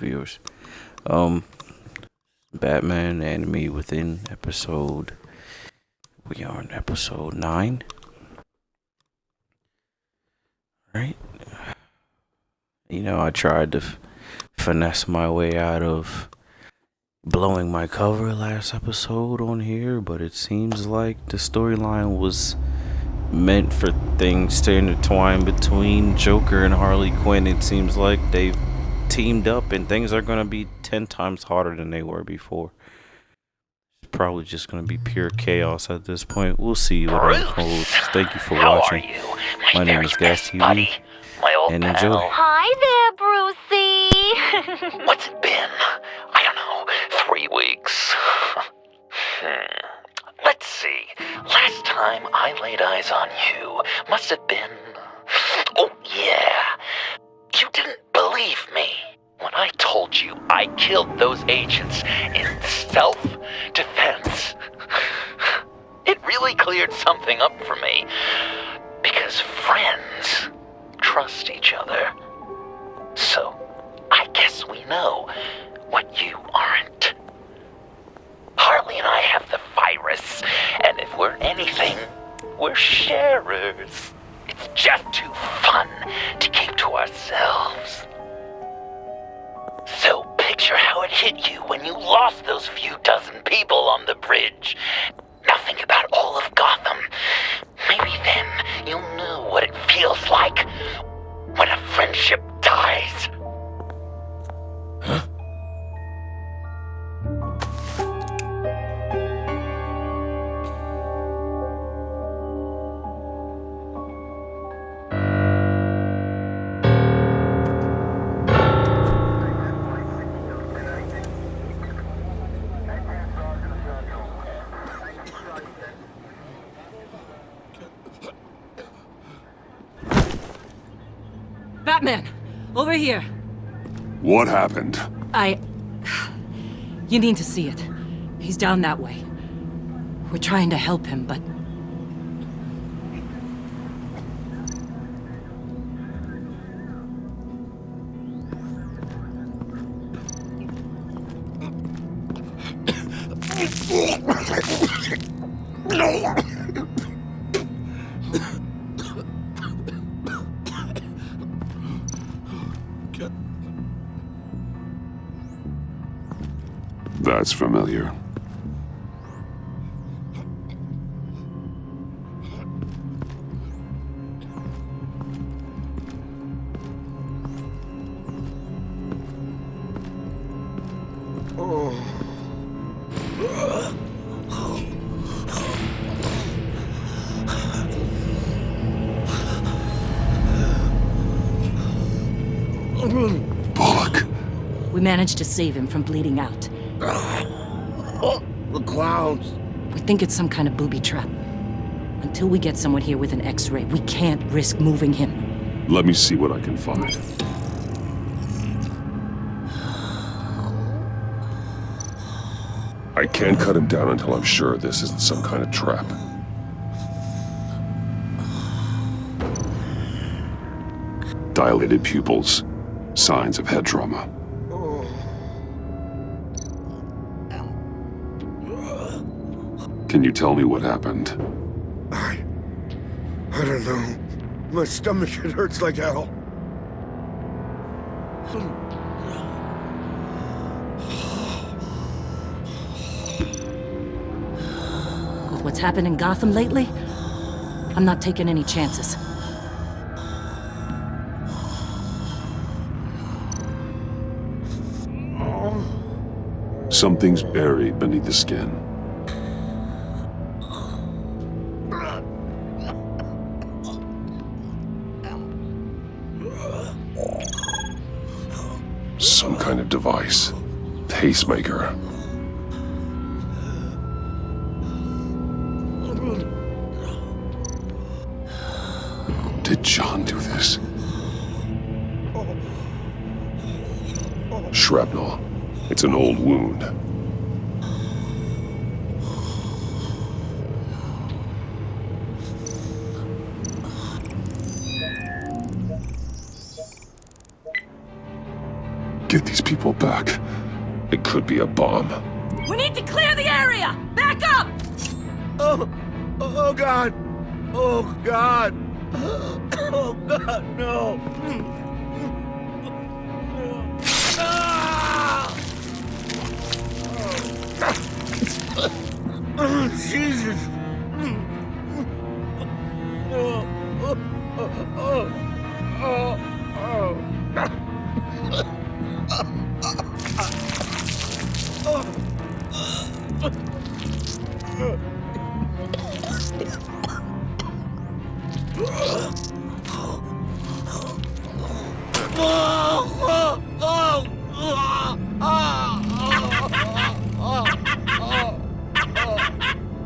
viewers. Um, Batman Enemy Within episode. We are on episode 9. Right? I tried to finesse my way out of blowing my cover last episode on here, but it seems like the storyline was meant for things to intertwine between Joker and Harley Quinn. It seems like they've teamed up and things are going to be 10 times harder than they were before. It's probably just going to be pure chaos at this point. We'll see what unfolds. Thank you for watching. How are you? My name is Gas TV, buddy, my old and pal. enjoy. Hi there, Brucey. What's it been? I don't know, 3 weeks. Let's see. Last time I laid eyes on you must have been... Oh, yeah. You didn't believe me when I told you I killed those agents in self-defense. It really cleared something up for me. Because friends trust each other. So, I guess we know what you aren't. Harley and I have the virus, and if we're anything, we're sharers. It's just too fun to keep to ourselves. So picture how it hit you when you lost those few dozen people on the bridge. Now think about all of Gotham. Maybe then you'll know what it feels like when a friendship dies. Huh? Batman! Over here! What happened? You need to see it. He's down that way. We're trying to help him, but... That's familiar. Bullock. We managed to save him from bleeding out. The clouds. We think it's some kind of booby trap. Until we get someone here with an X-ray, we can't risk moving him. Let me see what I can find. I can't cut him down until I'm sure this isn't some kind of trap. Dilated pupils. Signs of head trauma. Can you tell me what happened? I don't know. My stomach, it hurts like hell. With what's happened in Gotham lately, I'm not taking any chances. Something's buried beneath the skin. Some kind of device. Pacemaker. Did John do this? Shrapnel. It's an old wound. Get these these people back. It could be a bomb. We need to clear the area! Back up! Oh God! Oh God! Oh God, no! Oh, Jesus!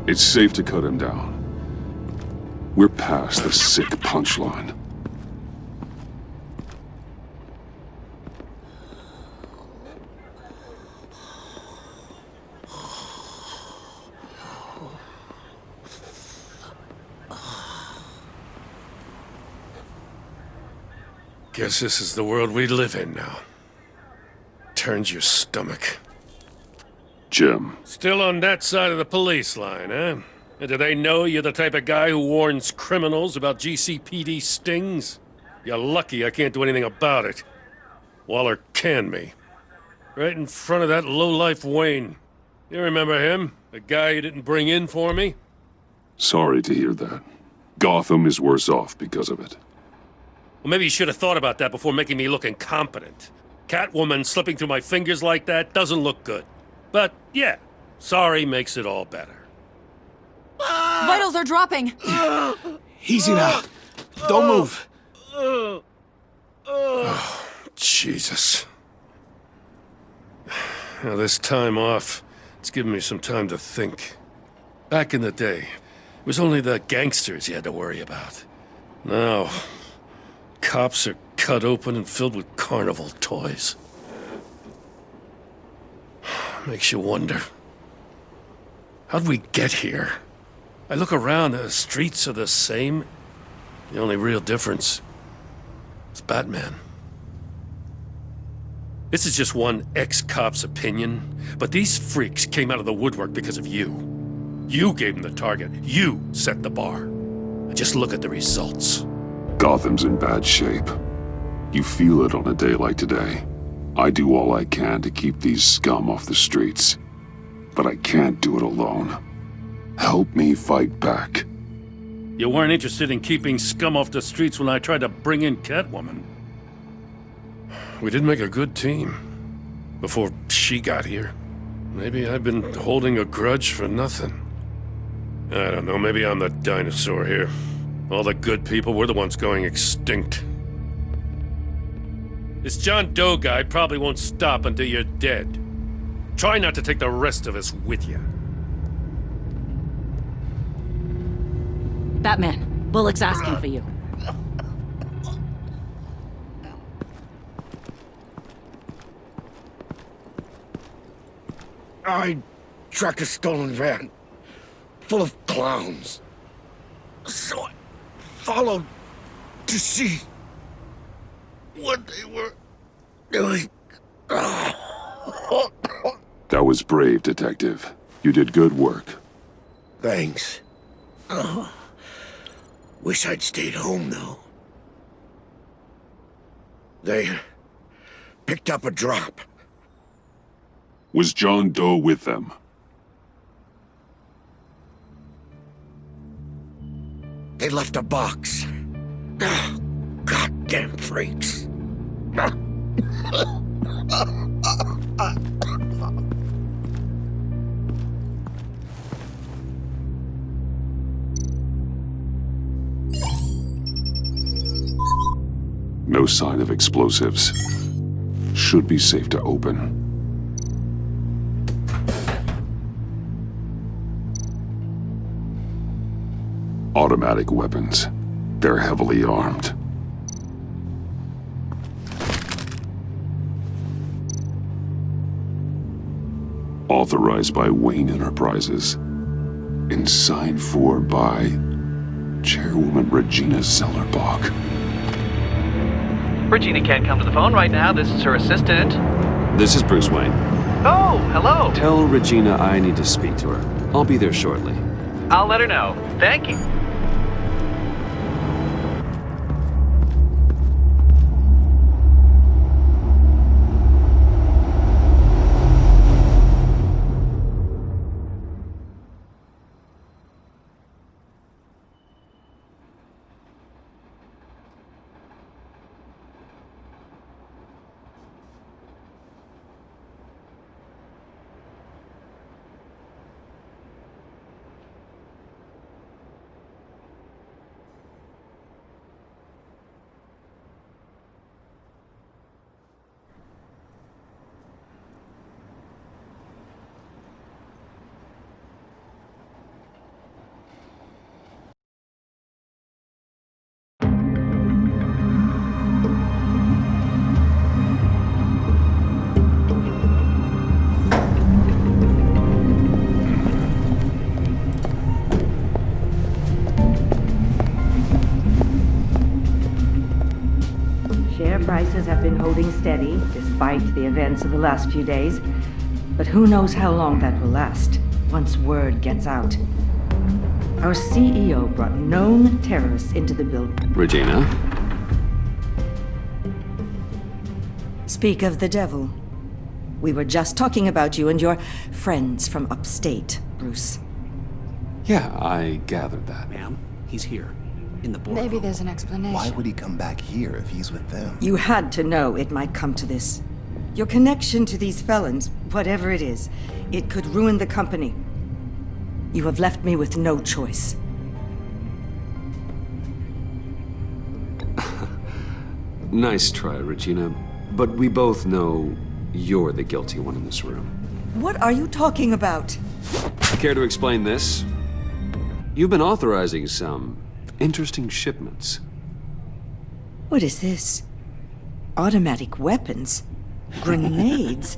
It's safe to cut him down. We're past the sick punchline. Guess this is the world we live in now. Turns your stomach. Jim, Still on that side of the police line, eh? And do they know you're the type of guy who warns criminals about GCPD stings? You're lucky I can't do anything about it. Waller canned me. Right in front of that lowlife Wayne. You remember him? The guy you didn't bring in for me? sorry to hear that. Gotham is worse off because of it. Well, maybe you should have thought about that before making me look incompetent. Catwoman slipping through my fingers like that doesn't look good. But, yeah, sorry makes it all better. Vitals are dropping. Easy now. Don't move. Jesus. Now, this time off, it's given me some time to think. Back in the day, it was only the gangsters you had to worry about. Now, cops are cut open and filled with carnival toys. Makes you wonder. How'd we get here? I look around, the streets are the same. The only real difference is Batman. This is just one ex-cop's opinion, but these freaks came out of the woodwork because of you. You gave them the target. You set the bar. And just look at the results. Gotham's in bad shape. You feel it on a day like today. I do all I can to keep these scum off the streets, but I can't do it alone. Help me fight back. You weren't interested in keeping scum off the streets when I tried to bring in Catwoman. We did make a good team before she got here. Maybe I've been holding a grudge for nothing. I don't know, maybe I'm the dinosaur here. All the good people, we're the ones going extinct. This John Doe guy probably won't stop until you're dead. Try not to take the rest of us with you. Batman, Bullock's asking for you. I tracked a stolen van full of clowns. So I followed to see what they were doing. That was brave, Detective. You did good work. Thanks. Wish I'd stayed home, though. They picked up a drop. Was John Doe with them? They left a box. Goddamn freaks. No sign of explosives. Should be safe to open. Automatic weapons. They're heavily armed. Authorized by Wayne Enterprises. And signed for by Chairwoman Regina Zellerbach. Regina can't come to the phone right now. This is her assistant. This is Bruce Wayne. Oh, hello. Tell Regina I need to speak to her. I'll be there shortly. I'll let her know. Thank you. Share prices have been holding steady despite the events of the last few days. But who knows how long that will last once word gets out. Our CEO brought known terrorists into the building. Regina? Speak of the devil. We were just talking about you and your friends from upstate, Bruce. Yeah, I gathered that. Ma'am, he's here. In the boardroom. Maybe there's an explanation. Why would he come back here if he's with them? You had to know it might come to this. Your connection to these felons, whatever it is, it could ruin the company. You have left me with no choice. Nice try, Regina. But we both know you're the guilty one in this room. What are you talking about? Care to explain this? You've been authorizing some interesting shipments. What is this? Automatic weapons? Grenades?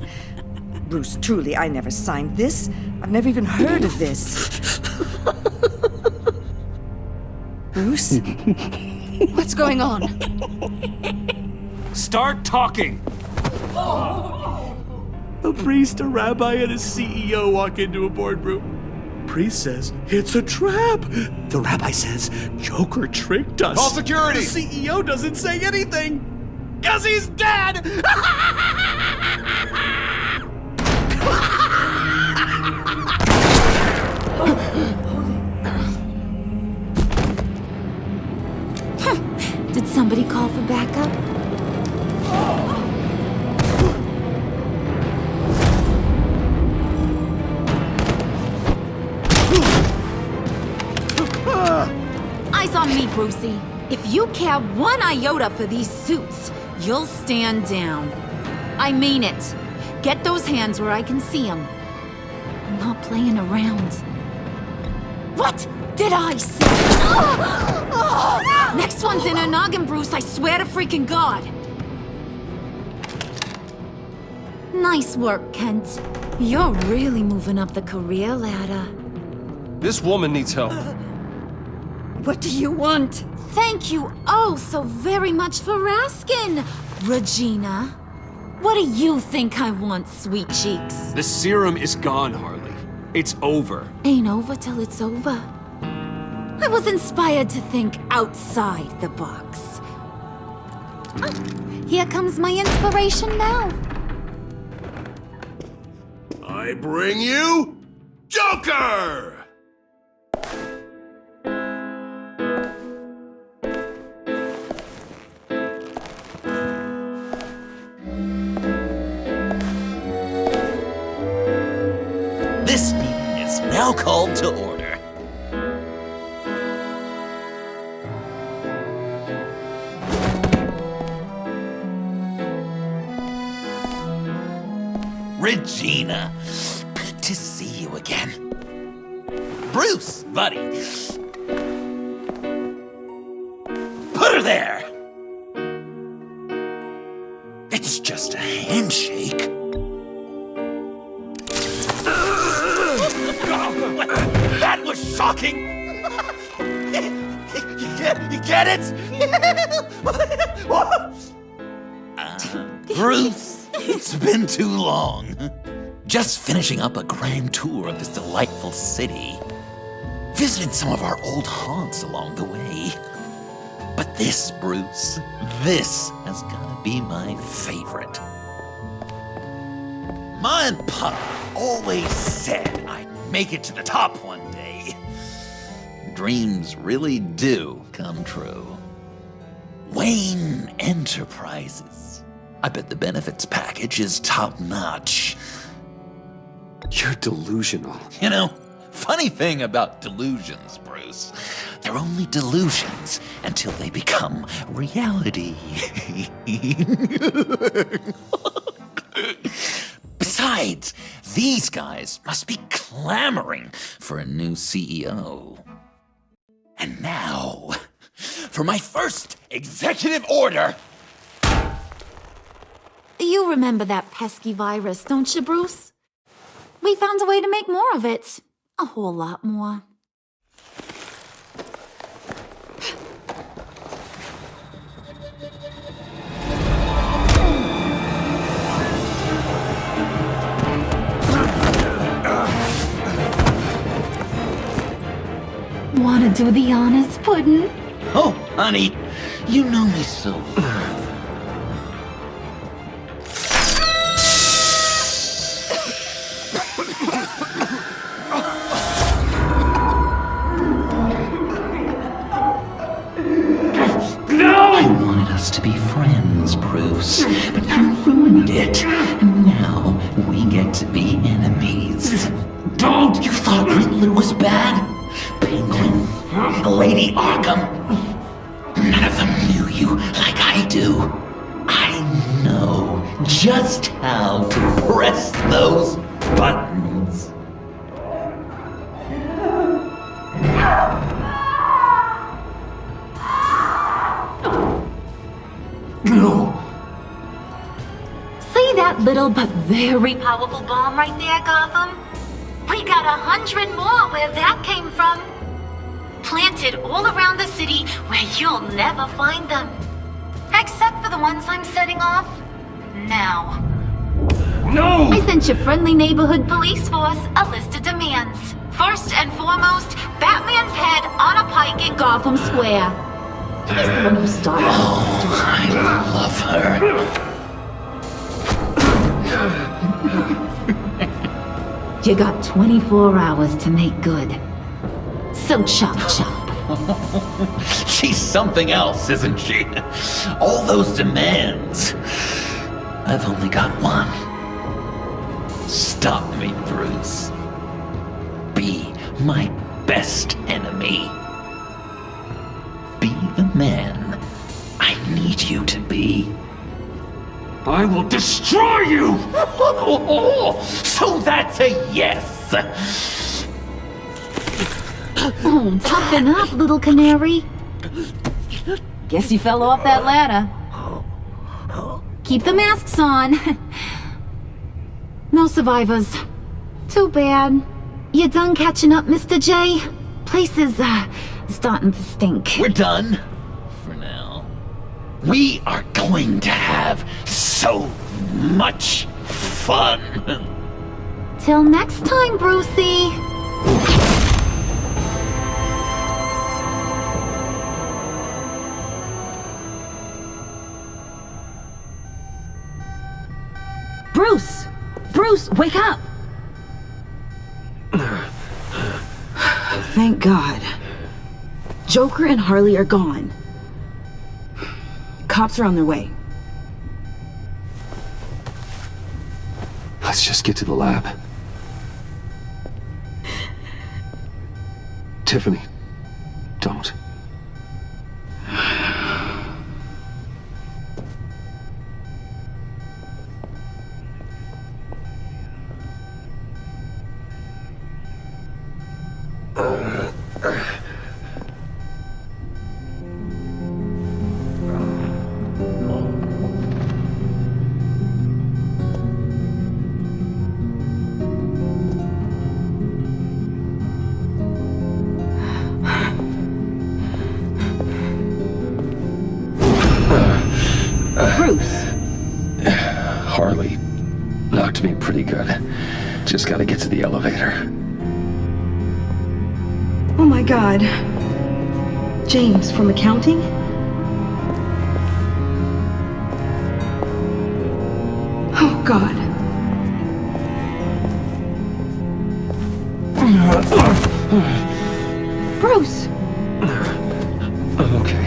Bruce, truly, I never signed this. I've never even heard of this. Bruce? What's going on? Start talking! A priest, a rabbi, and a CEO walk into a boardroom. Priest says, it's a trap. The rabbi says, Joker tricked us. Call security! The CEO doesn't say anything. 'Cause he's dead! Did somebody call for backup? Eyes on me, Brucey. If you care one iota for these suits, you'll stand down. I mean it. Get those hands where I can see them. I'm not playing around. What did I say? Next one's in her noggin, Bruce, I swear to freaking God. Nice work, Kent. You're really moving up the career ladder. This woman needs help. What do you want? Thank you oh so very much for asking, Regina. What do you think I want, sweet cheeks? The serum is gone, Harley. It's over. Ain't over till it's over. I was inspired to think outside the box. Oh, here comes my inspiration now. I bring you Joker! This meeting is now called to order. Regina, good to see you again. Bruce, buddy. Put her there! It's just a handshake. That was shocking! You get it? Bruce, It's been too long. Just finishing up a grand tour of this delightful city. Visited some of our old haunts along the way. But this, Bruce, this has gotta be my favorite. Ma and Pop always said I'd make it to the top one day. Dreams really do come true. Wayne Enterprises. I bet the benefits package is top-notch. You're delusional. You know, funny thing about delusions, Bruce. They're only delusions until they become reality. Besides, these guys must be clamoring for a new CEO. And now, for my first executive order. You remember that pesky virus, don't you, Bruce? We found a way to make more of it. A whole lot more. Wanna do the honors, Puddin'? Oh, honey, you know me so well. I wanted us to be friends, Bruce, but you ruined it. And now we get to be enemies. Don't! You thought Riddler was bad? Penguin, Lady Arkham. None of them knew you like I do. I know just how to press those buttons. No. See that little but very powerful bomb right there, Gotham? We got 100 more where that came from. Planted all around the city where you'll never find them. Except for the ones I'm setting off now. No! I sent your friendly neighborhood police force a list of demands. First and foremost, Batman's head on a pike in Gotham Square. He's the one who started. Oh, I love her. You got 24 hours to make good. So chop chop. She's something else, isn't she? All those demands. I've only got one. Stop me, Bruce. Be my best enemy. Be the man I need you to be. I will destroy you! So that's a yes! Oh, toughen up, little canary. Guess you fell off that ladder. Keep the masks on. No survivors. Too bad. You done catching up, Mr. J? Place is, starting to stink. We're done. For now. We are going to have so much fun. Till next time, Brucey. Bruce! Bruce, wake up! Thank God. Joker and Harley are gone. Cops are on their way. Let's just get to the lab. Tiffany, don't. to be pretty good. Just gotta get to the elevator. Oh my God. James from accounting? Oh God. Bruce! I'm okay.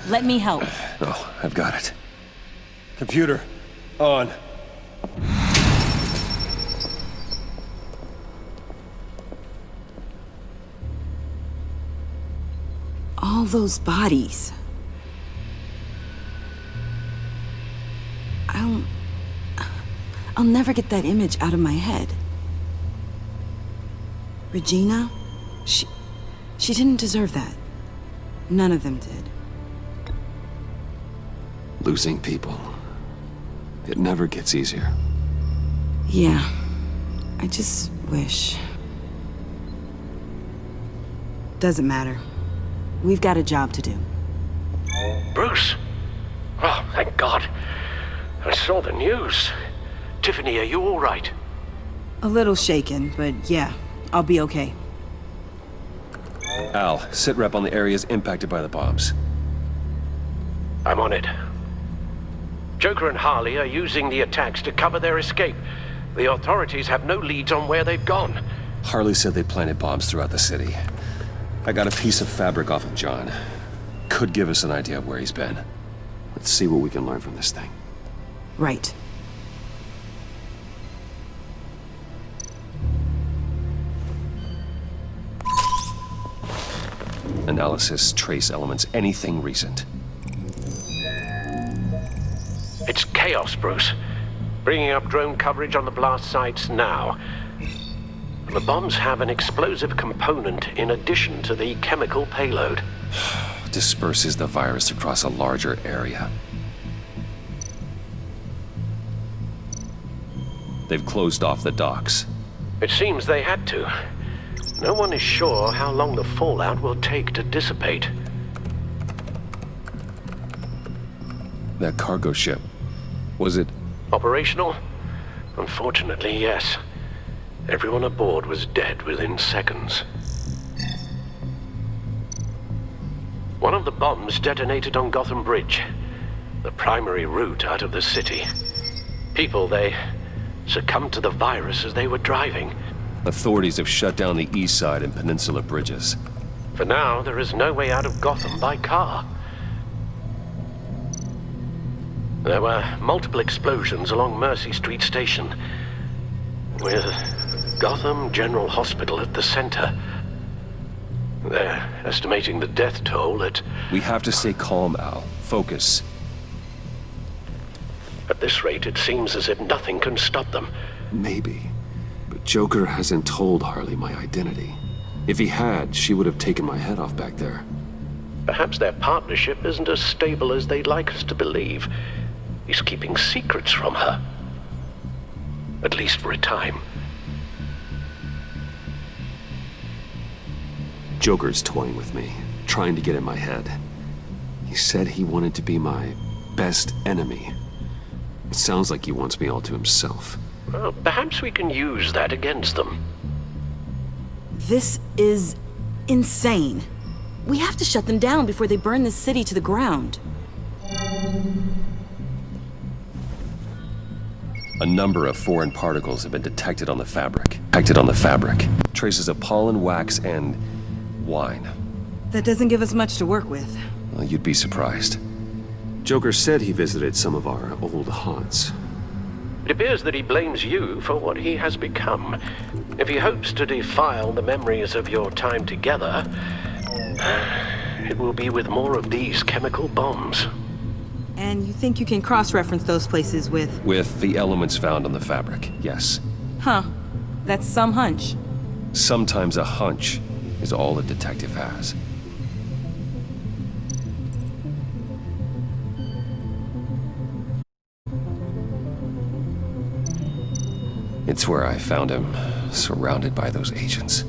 Let me help. Oh, I've got it. Computer, on. All those bodies. I'll never get that image out of my head. Regina? She didn't deserve that. None of them did. Losing people. It never gets easier. Yeah. I just wish. Doesn't matter. We've got a job to do. Bruce? Oh, thank God. I saw the news. Tiffany, are you all right? A little shaken, but yeah, I'll be okay. Al, sit rep on the areas impacted by the bombs. I'm on it. Joker and Harley are using the attacks to cover their escape. The authorities have no leads on where they've gone. Harley said they planted bombs throughout the city. I got a piece of fabric off of John. Could give us an idea of where he's been. Let's see what we can learn from this thing. Right. Analysis, trace elements, anything recent. It's chaos, Bruce. Bringing up drone coverage on the blast sites now. The bombs have an explosive component in addition to the chemical payload. Disperses the virus across a larger area. They've closed off the docks. It seems they had to. No one is sure how long the fallout will take to dissipate. That cargo ship, was it... Operational? Unfortunately, yes. Everyone aboard was dead within seconds. One of the bombs detonated on Gotham Bridge, the primary route out of the city. People, they succumbed to the virus as they were driving. Authorities have shut down the east side and peninsula bridges. For now, there is no way out of Gotham by car. There were multiple explosions along Mercy Street Station, with Gotham General Hospital at the center. They're estimating the death toll at... We have to stay calm, Al. Focus. At this rate, it seems as if nothing can stop them. Maybe. But Joker hasn't told Harley my identity. If he had, she would have taken my head off back there. Perhaps their partnership isn't as stable as they'd like us to believe. He's keeping secrets from her. At least for a time. Joker's toying with me, trying to get in my head. He said he wanted to be my best enemy. It sounds like he wants me all to himself. Well, perhaps we can use that against them. This is insane. We have to shut them down before they burn this city to the ground. A number of foreign particles have been detected on the fabric. Traces of pollen, wax, and wine. That doesn't give us much to work with. Well, you'd be surprised. Joker said he visited some of our old haunts. It appears that he blames you for what he has become. If he hopes to defile the memories of your time together, it will be with more of these chemical bombs. And you think you can cross-reference those places with... With the elements found on the fabric, yes. Huh. That's some hunch. Sometimes a hunch is all a detective has. It's where I found him, surrounded by those agents.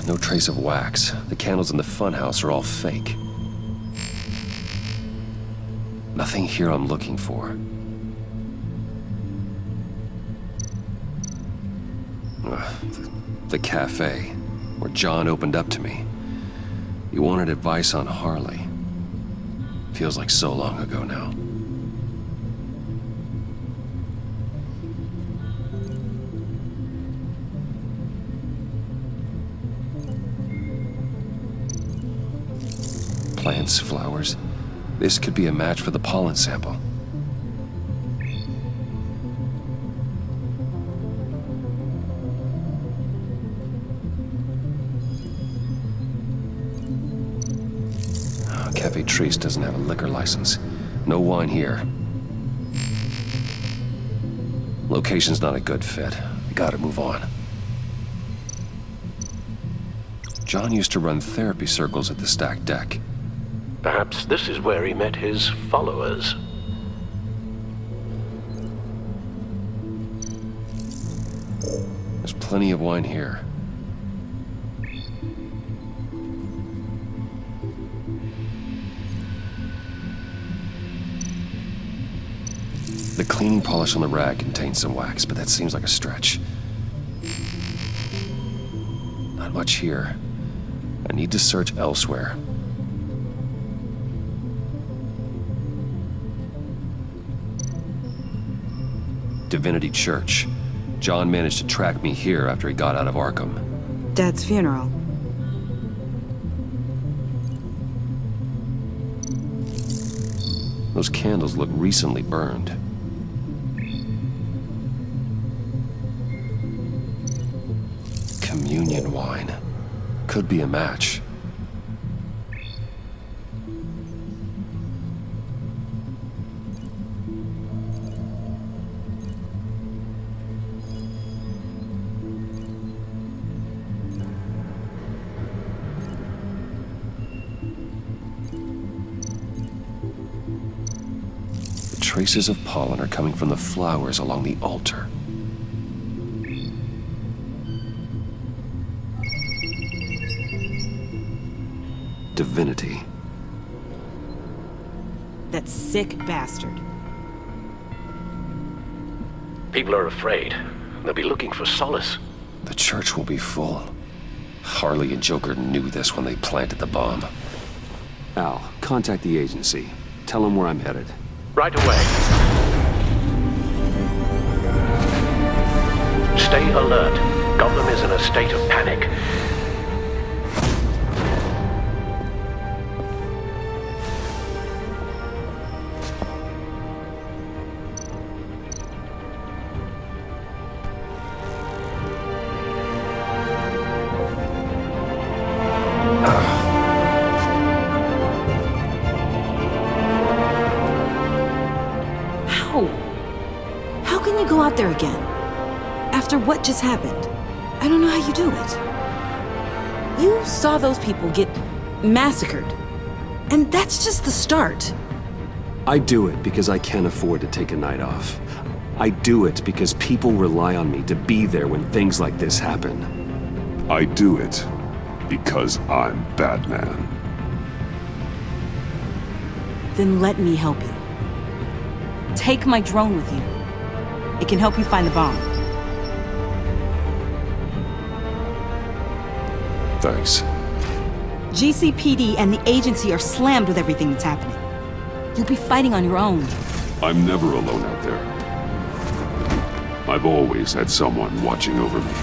No trace of wax. The candles in the funhouse are all fake. Nothing here I'm looking for. The cafe, where John opened up to me. He wanted advice on Harley. Feels like so long ago now. Plants, flowers. This could be a match for the pollen sample. Cafe Trice doesn't have a liquor license. No wine here. Location's not a good fit. We gotta move on. John used to run therapy circles at the stacked deck. Perhaps this is where he met his followers. There's plenty of wine here. The cleaning polish on the rag contains some wax, but that seems like a stretch. Not much here. I need to search elsewhere. Divinity Church. John managed to track me here after he got out of Arkham. Dad's funeral. Those candles look recently burned. Communion wine. Could be a match. The traces of pollen are coming from the flowers along the altar. Divinity. That sick bastard. People are afraid. They'll be looking for solace. The church will be full. Harley and Joker knew this when they planted the bomb. Al, contact the agency. Tell them where I'm headed. Right away. Stay alert. Gotham is in a state of panic. How can you go out there again? After what just happened, I don't know how you do it. You saw those people get massacred. And that's just the start. I do it because I can't afford to take a night off. I do it because people rely on me to be there when things like this happen. I do it because I'm Batman. Then let me help you. Take my drone with you. It can help you find the bomb. Thanks. GCPD and the agency are slammed with everything that's happening. You'll be fighting on your own. I'm never alone out there. I've always had someone watching over me.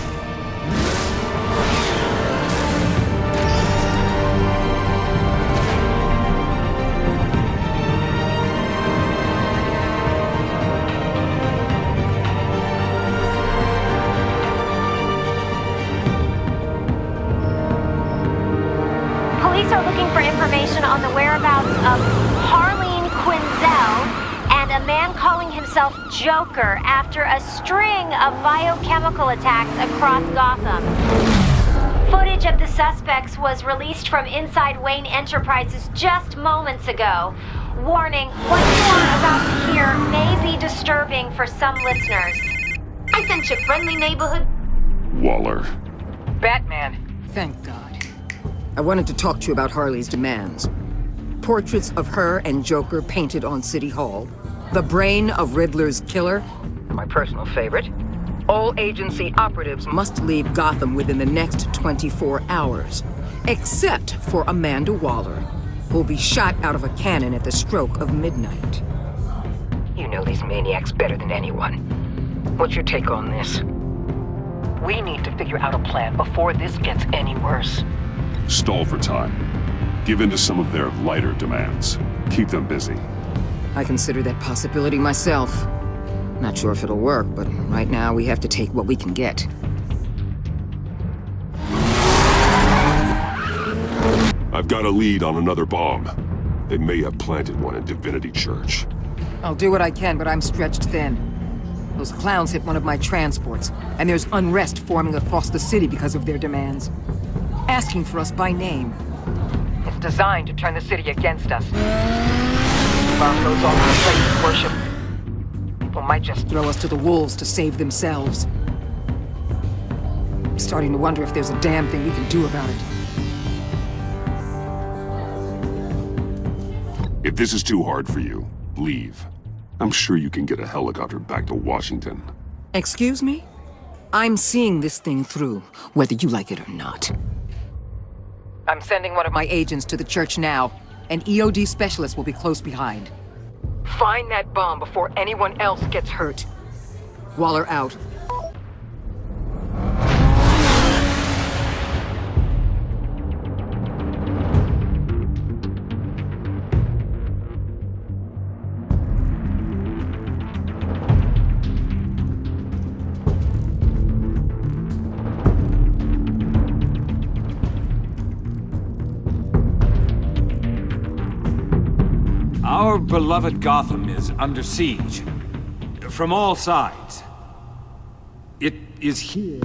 Police are looking for information on the whereabouts of Harleen Quinzel and a man calling himself Joker after a string of biochemical attacks across Gotham. Footage of the suspects was released from inside Wayne Enterprises just moments ago. Warning, what you are about to hear may be disturbing for some listeners. I sent you friendly neighborhood... Waller. Batman. Thank God. I wanted to talk to you about Harley's demands. Portraits of her and Joker painted on City Hall. The brain of Riddler's killer. My personal favorite. All agency operatives must leave Gotham within the next 24 hours. Except for Amanda Waller, who'll be shot out of a cannon at the stroke of midnight. You know these maniacs better than anyone. What's your take on this? We need to figure out a plan before this gets any worse. Stall for time. Give in to some of their lighter demands. Keep them busy. I consider that possibility myself. Not sure if it'll work, but right now we have to take what we can get. I've got a lead on another bomb. They may have planted one in Divinity Church. I'll do what I can, but I'm stretched thin. Those clowns hit one of my transports, and there's unrest forming across the city because of their demands. Asking for us by name. It's designed to turn the city against us. Bomb goes off in a place of worship. People might just throw us to the wolves to save themselves. I'm starting to wonder if there's a damn thing we can do about it. If this is too hard for you, leave. I'm sure you can get a helicopter back to Washington. Excuse me? I'm seeing this thing through, whether you like it or not. I'm sending one of my agents to the church now. An EOD specialist will be close behind. Find that bomb before anyone else gets hurt. Waller out. Our beloved Gotham is under siege. From all sides. It is here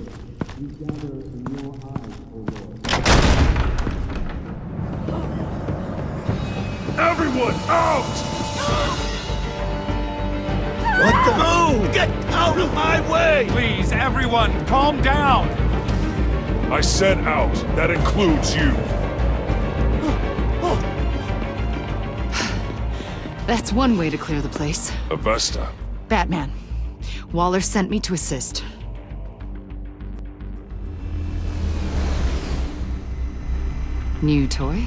we gather in your eyes, O Lord. Everyone, out! What the? Move! Get out of my way! Please, everyone, calm down! I said out. That includes you. That's one way to clear the place. Avesta. Batman. Waller sent me to assist. New toy?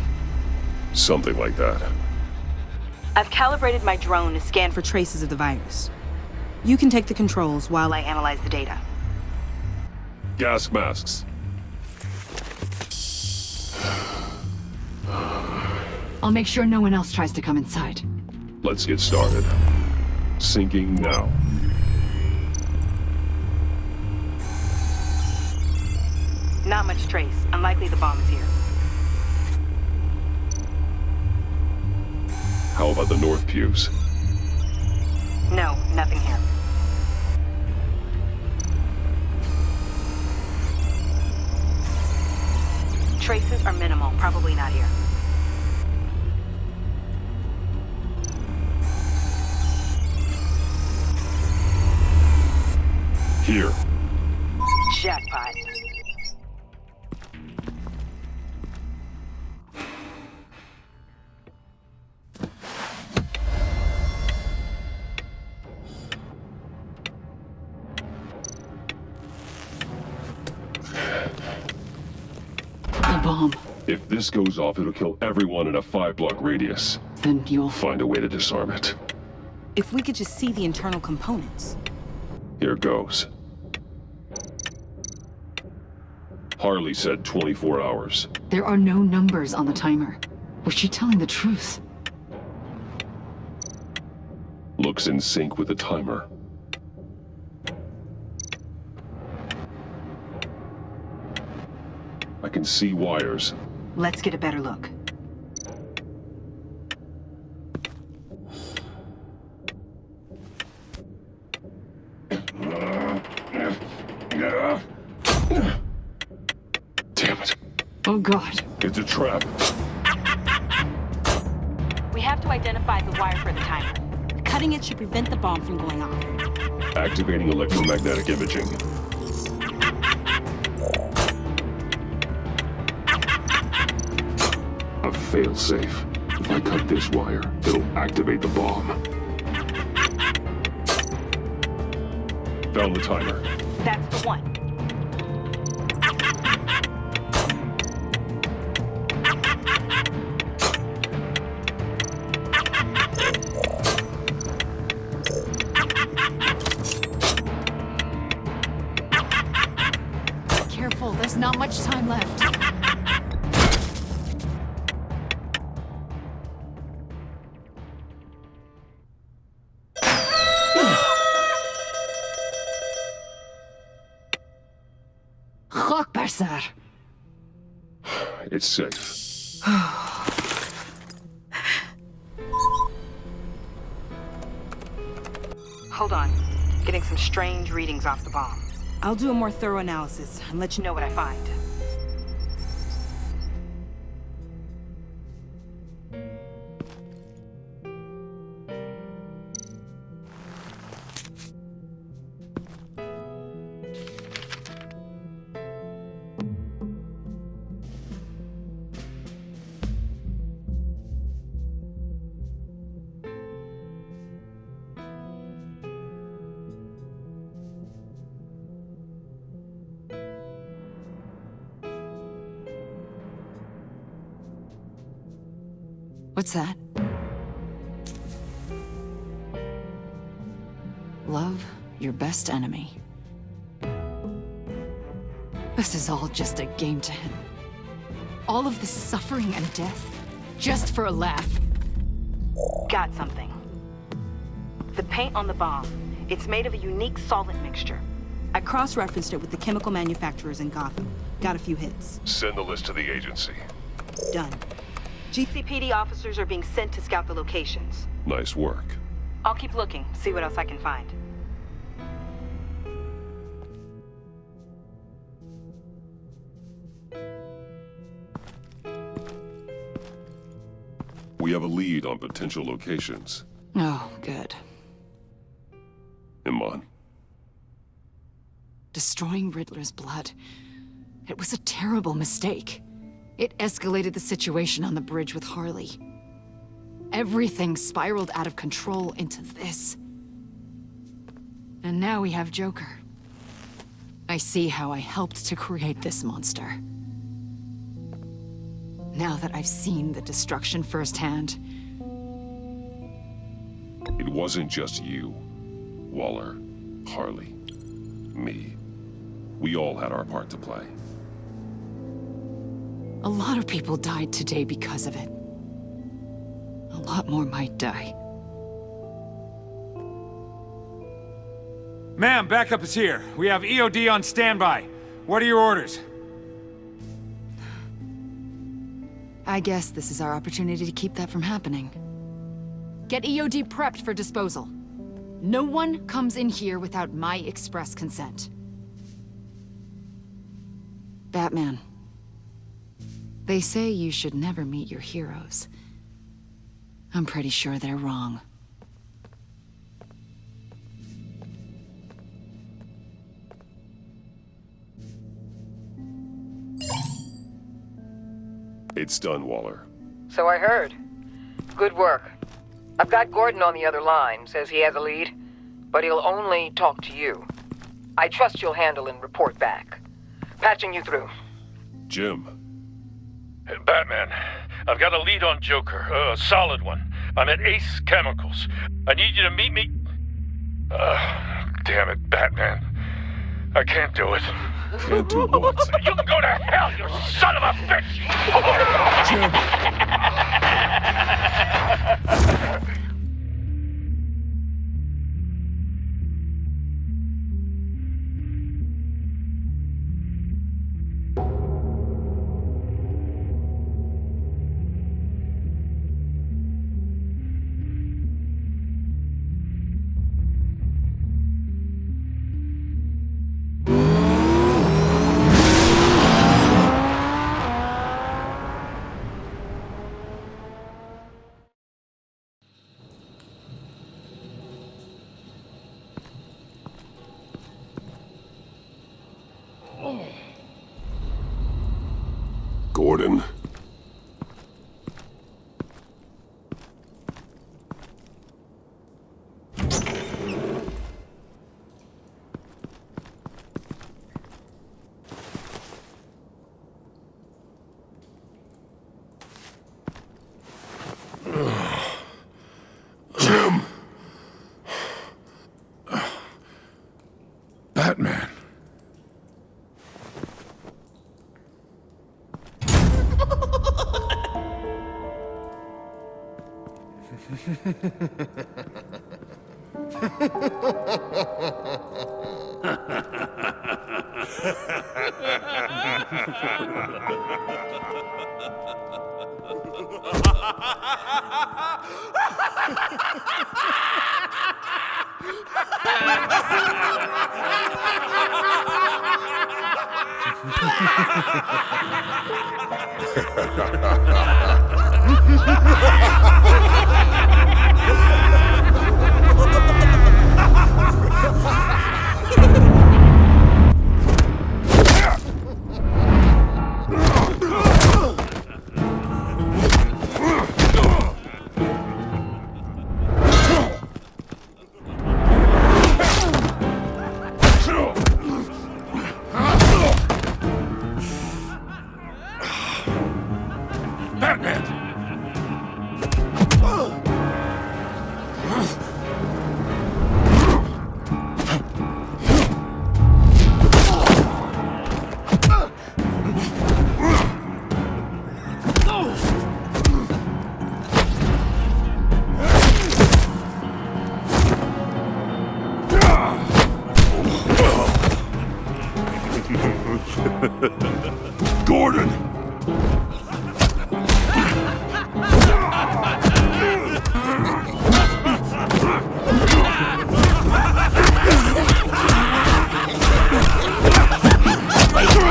Something like that. I've calibrated my drone to scan for traces of the virus. You can take the controls while I analyze the data. Gas masks. I'll make sure no one else tries to come inside. Let's get started. Syncing now. Not much trace. Unlikely the bomb is here. How about the north pews? No, nothing here. Traces are minimal, probably not here. Here. Jackpot. The bomb. If this goes off, it'll kill everyone in a 5-block radius. Then you'll find a way to disarm it. If we could just see the internal components. Here goes. Harley said 24 hours. There are no numbers on the timer. Was she telling the truth? Looks in sync with the timer. I can see wires. Let's get a better look. Damn it. Oh God. It's a trap. We have to identify the wire for the timer. Cutting it should prevent the bomb from going off. Activating electromagnetic imaging. A failsafe. If I cut this wire, it'll activate the bomb. Found the timer. That's the one. Careful, there's not much time left. Sir. It's safe. Hold on. Getting some strange readings off the bomb. I'll do a more thorough analysis and let you know what I find. What's that? Love your best enemy. This is all just a game to him. All of this suffering and death, just for a laugh. Got something. The paint on the bomb. It's made of a unique solvent mixture. I cross-referenced it with the chemical manufacturers in Gotham. Got a few hits. Send the list to the agency. Done. GCPD officers are being sent to scout the locations. Nice work. I'll keep looking, see what else I can find. We have a lead on potential locations. Oh, good. Iman. Destroying Riddler's blood. It was a terrible mistake. It escalated the situation on the bridge with Harley. Everything spiraled out of control into this. And now we have Joker. I see how I helped to create this monster. Now that I've seen the destruction firsthand. It wasn't just you, Waller, Harley, me. We all had our part to play. A lot of people died today because of it. A lot more might die. Ma'am, backup is here. We have EOD on standby. What are your orders? I guess this is our opportunity to keep that from happening. Get EOD prepped for disposal. No one comes in here without my express consent. Batman. They say you should never meet your heroes. I'm pretty sure they're wrong. It's done, Waller. So I heard. Good work. I've got Gordon on the other line, says he has a lead, but he'll only talk to you. I trust you'll handle and report back. Patching you through. Jim. Hey, Batman, I've got a lead on Joker, a solid one. I'm at Ace Chemicals. I need you to meet me... damn it, Batman. I can't do it. Can't do what? You can go to hell, you son of a bitch! Gordon. Jim! Batman. Gordon!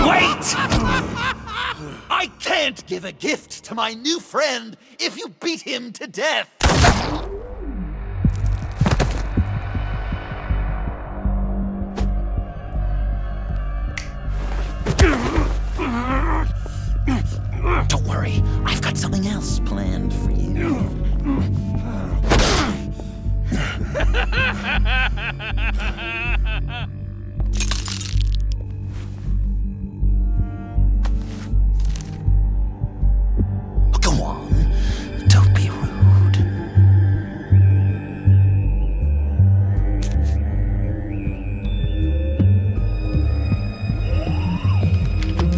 Wait! I can't give a gift to my new friend if you beat him to death! Don't worry, I've got something else planned for you. Go on, don't be rude.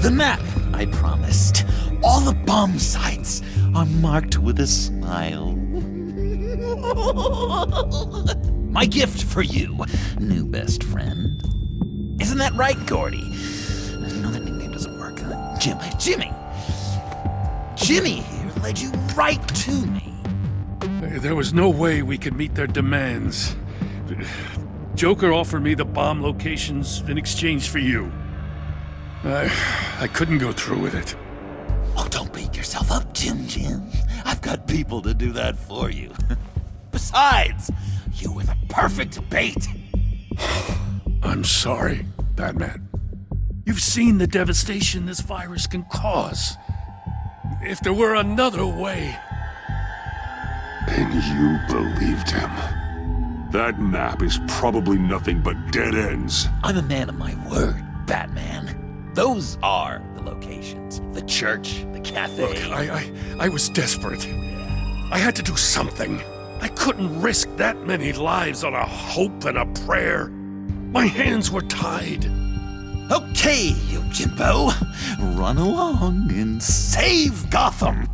The map I promised. All the bomb sites are marked with a smile. My gift for you, new best friend. Isn't that right, Gordy? No, that nickname doesn't work. Jimmy. Jimmy here led you right to me. There was no way we could meet their demands. Joker offered me the bomb locations in exchange for you. I couldn't go through with it. Oh, don't beat yourself up, Jim. I've got people to do that for you. Besides, you were the perfect bait. I'm sorry, Batman. You've seen the devastation this virus can cause. If there were another way... And you believed him. That map is probably nothing but dead ends. I'm a man of my word, Batman. Those are the locations. The church, the cafe. Look, I was desperate. I had to do something. I couldn't risk that many lives on a hope and a prayer. My hands were tied. Okay, you Jimbo. Run along and save Gotham.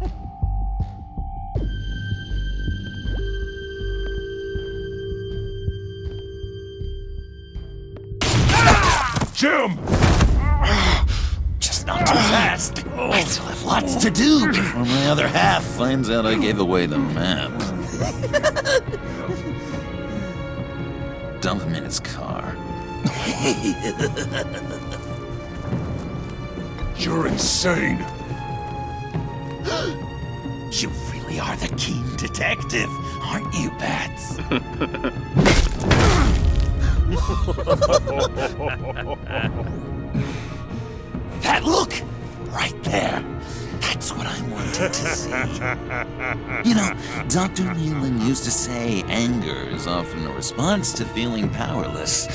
Jim! Just not too fast. I still have lots to do before my other half finds out I gave away the map. Dump him in his car. You're insane. You really are the keen detective, aren't you, Bats? That look! Right there. That's what I wanted to see. You know, Dr. Leland used to say anger is often a response to feeling powerless.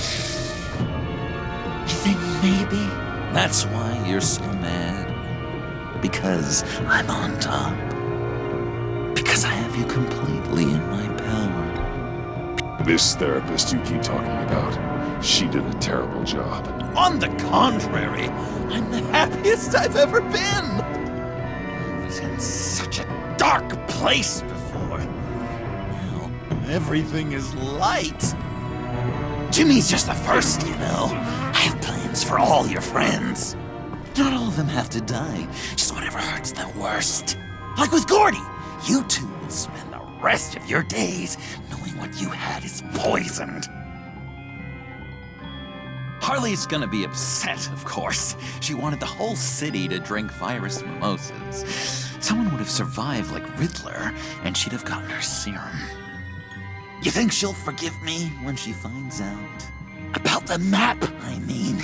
You think maybe that's why you're so mad? Because I'm on top. Because I have you completely in my power. This therapist you keep talking about, she did a terrible job. On the contrary, I'm the happiest I've ever been. I was in such a dark place before. Now, everything is light. Jimmy's just the first, you know. I have plans for all your friends. Not all of them have to die, just whatever hurts them worst. Like with Gordy, you two will spend the rest of your days knowing what you had is poisoned. Harley's gonna be upset, of course. She wanted the whole city to drink virus mimosas. Someone would have survived like Riddler, and she'd have gotten her serum. You think she'll forgive me when she finds out? About the map, I mean.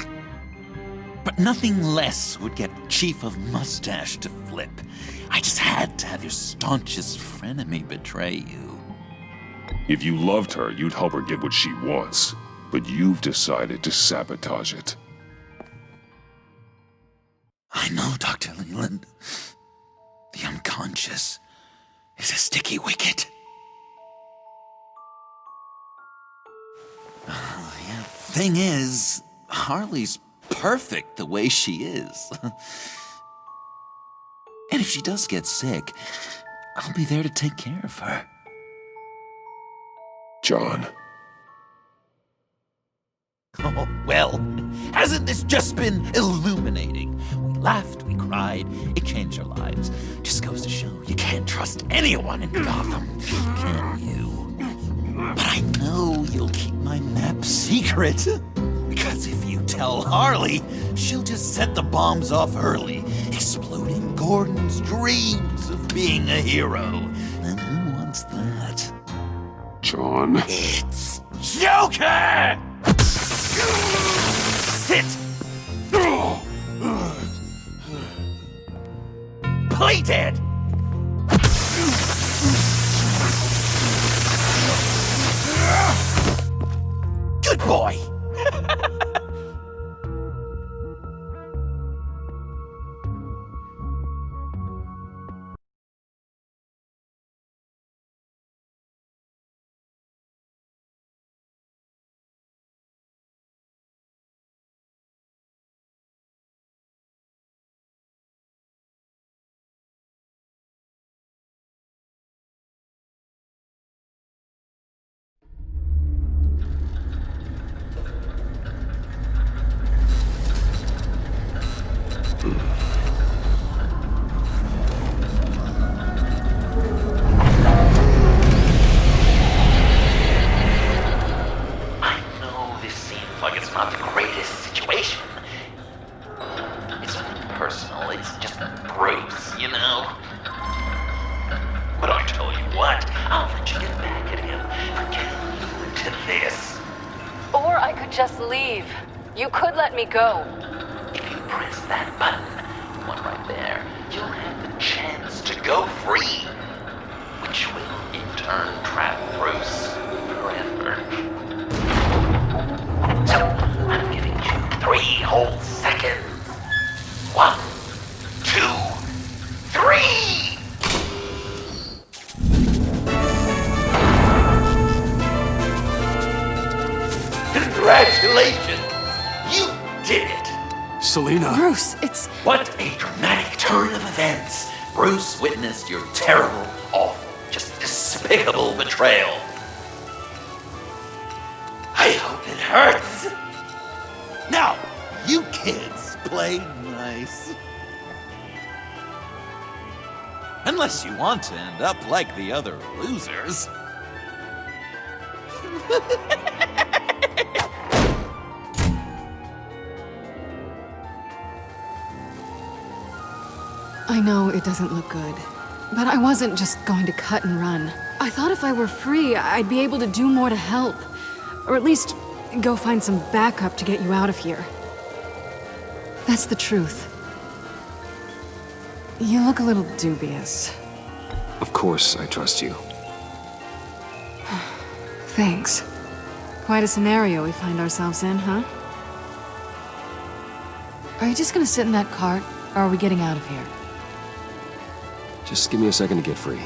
But nothing less would get Chief of Mustache to flip. I just had to have your staunchest frenemy betray you. If you loved her, you'd help her get what she wants. But you've decided to sabotage it. I know, Dr. Leland. The unconscious is a sticky wicket. Yeah, thing is, Harley's perfect the way she is. And if she does get sick, I'll be there to take care of her. John. Oh, well, hasn't this just been illuminating? We laughed, we cried, it changed our lives. Just goes to show you can't trust anyone in Gotham, can you? But I know you'll keep my map secret. Because if you tell Harley, she'll just set the bombs off early, exploding Gordon's dreams of being a hero. And who wants that? John. It's Joker! Sit! Play dead! Good boy! just leave. You could let me go. If you press that button, one right there, you'll have the chance to go free, which will in turn trap Bruce forever. So, I'm giving you 3 whole seconds. 1, 2, 3! Congratulations! You did it! Selena! Bruce, it's... What a dramatic turn of events! Bruce witnessed your terrible, awful, just despicable betrayal. I hope it hurts! Now, you kids play nice. Unless you want to end up like the other losers. I know it doesn't look good, but I wasn't just going to cut and run. I thought if I were free, I'd be able to do more to help. Or at least go find some backup to get you out of here. That's the truth. You look a little dubious. Of course I trust you. Thanks. Quite a scenario we find ourselves in, huh? Are you just gonna sit in that cart, or are we getting out of here? Just give me a second to get free.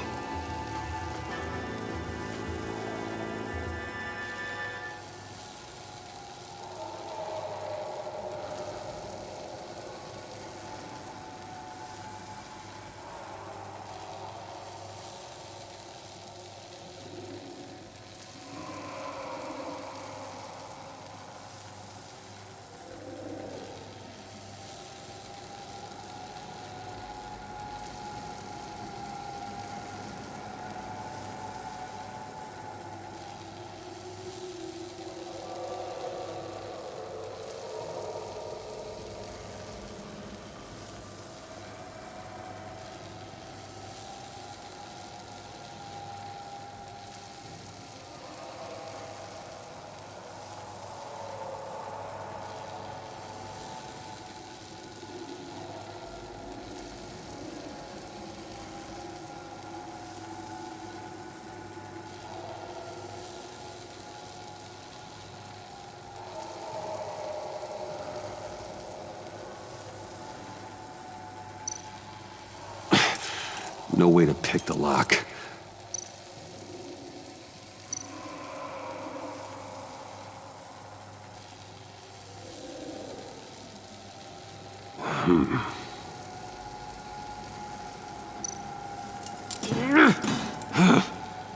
No way to pick the lock.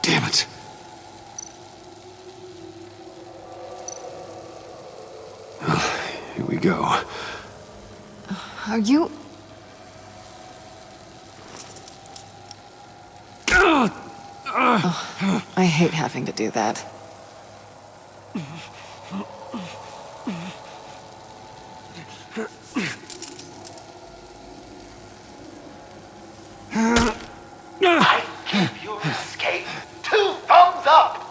Damn it. Here we go. Are you... Oh, I hate having to do that. I give your escape 2 thumbs up!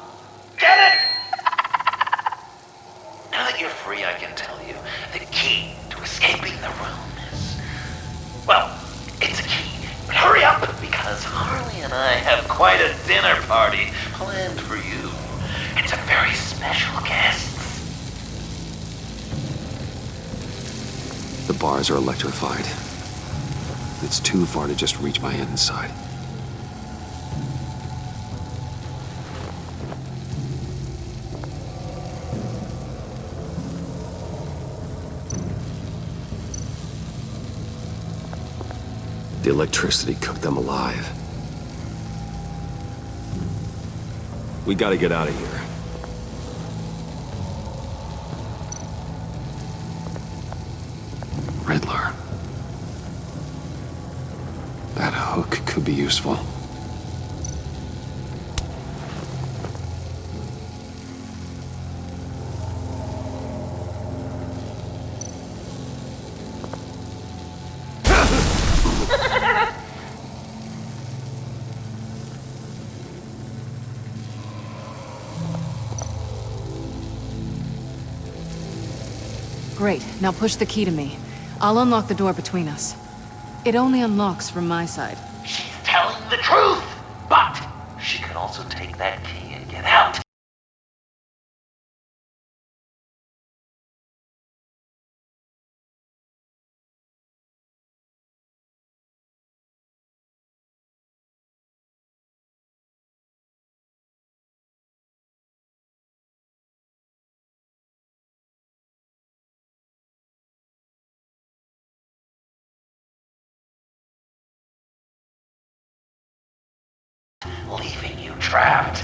Get it? Now that you're free, I can tell you the key to escaping the room is... Well, it's a key, but hurry up, because Harley and I have quite a dinner party planned for you. And some very special guests. The bars are electrified. It's too far to just reach my hand inside. The electricity cooked them alive. We gotta get out of here. Riddler. That hook could be useful. Great. Now push the key to me. I'll unlock the door between us. It only unlocks from my side. She's telling the truth, but she could also take that key and get out. Leaving you trapped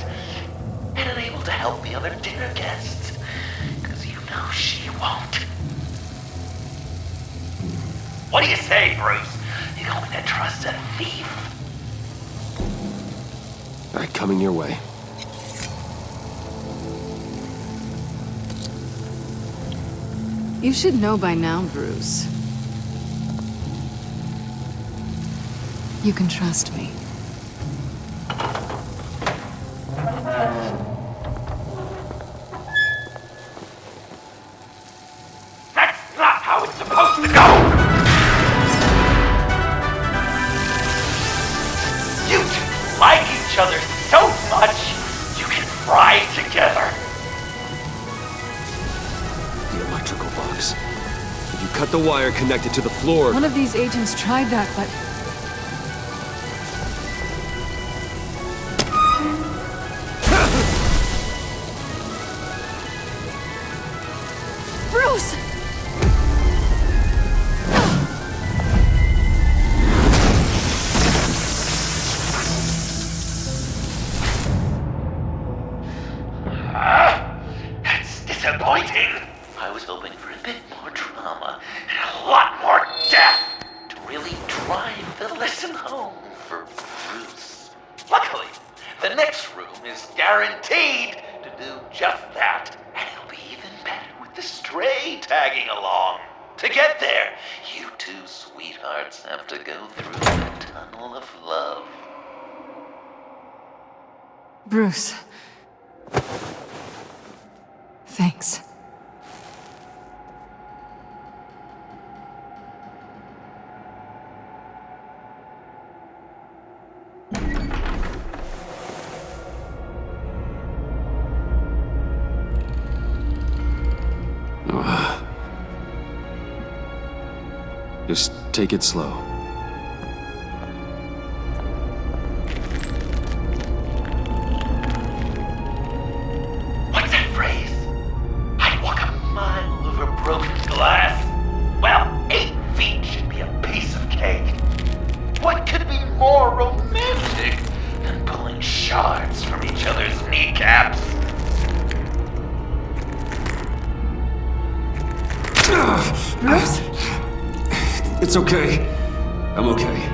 and unable to help the other dinner guests, because you know she won't. What do you say, Bruce? You going to trust a thief? All right, coming your way. You should know by now, Bruce. You can trust me. That's not how it's supposed to go! You two like each other so much, you can fry together. The electrical box. If you cut the wire connected to the floor... One of these agents tried that, but... Bruce! That's disappointing. I was hoping for a bit more drama and a lot more death to really drive the lesson home for Bruce. Luckily, the next room is guaranteed to do just that, and it'll be even better with the stray tagging along. To get there, you two sweethearts have to go through the tunnel of love. Bruce. Thanks. Just take it slow. What's that phrase? I'd walk a mile over broken glass. Well, 8 feet should be a piece of cake. What could be more romantic than pulling shards from each other's kneecaps? Bruce? It's okay. I'm okay.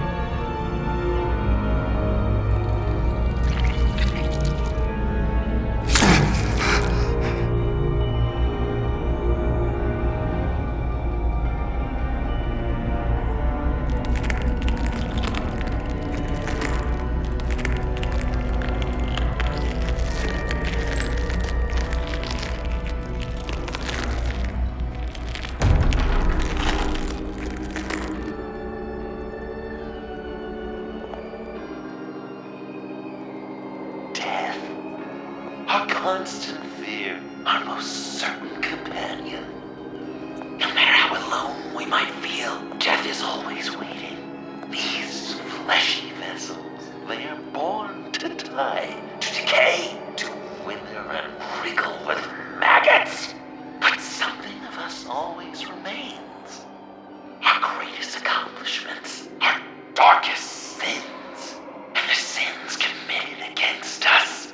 Our constant fear, our most certain companion. No matter how alone we might feel, death is always waiting. These fleshy vessels, they are born to die, to decay, to wither and wriggle with maggots. But something of us always remains. Our greatest accomplishments, our darkest sins, and the sins committed against us.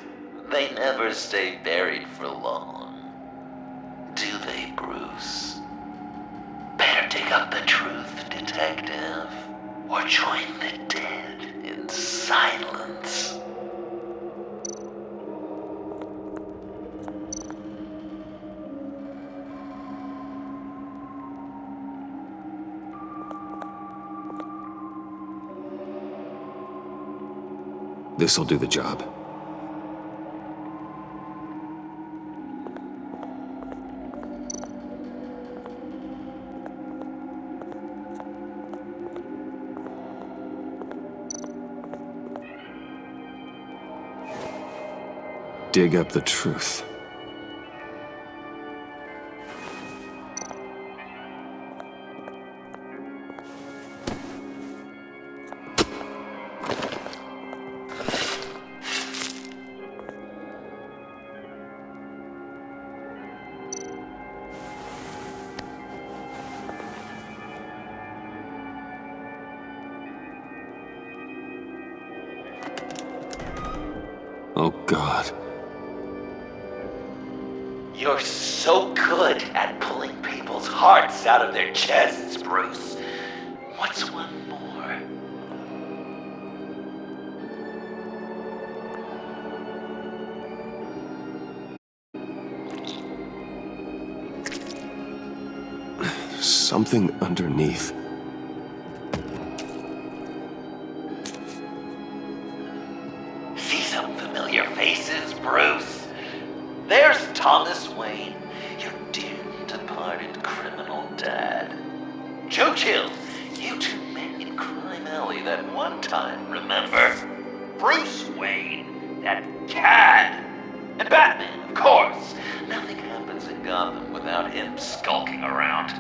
They never stay buried for long. Do they, Bruce? Better dig up the truth, detective, or join the dead in silence. This'll do the job. dig up the truth. Oh, God. You're so good at pulling people's hearts out of their chests, Bruce. What's one more? Something underneath. See some familiar faces, Bruce? There's Thomas Wayne, your dear departed criminal dad. Joe Chill, you two met in Crime Alley that one time, remember? Bruce Wayne, that cad. And Batman, of course. Nothing happens in Gotham without him skulking around.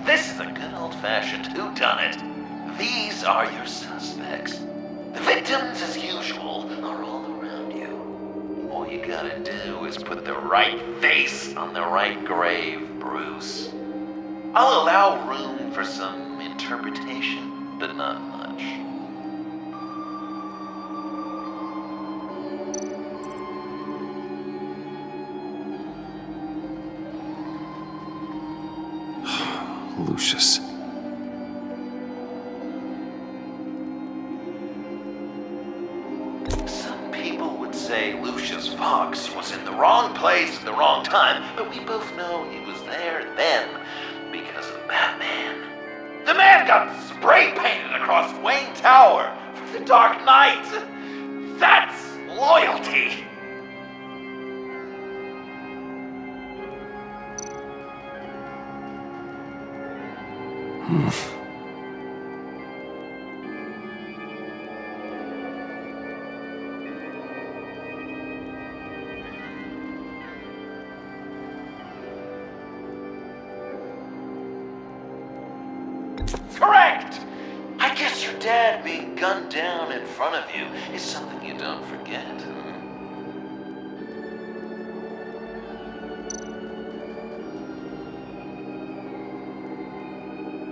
This is a good old-fashioned whodunit. These are your suspects. The victims, as usual, are all around you. All you gotta do is put the right face on the right grave, Bruce. I'll allow room for some interpretation, but not much. Lucius. Some people would say Lucius Fox was in the wrong place at the wrong time, but we both know he was there then because of Batman. The man got spray painted across Wayne Tower for the Dark Knight. That's loyalty. Correct! I guess your dad being gunned down in front of you is something you don't forget.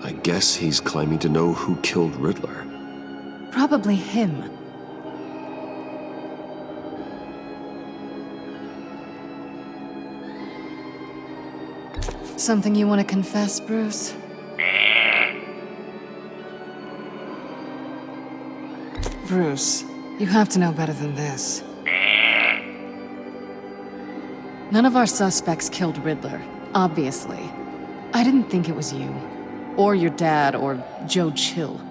I guess he's claiming to know who killed Riddler. Probably him. Something you want to confess, Bruce? Bruce, you have to know better than this. None of our suspects killed Riddler, obviously. I didn't think it was you. Or your dad, or Joe Chill.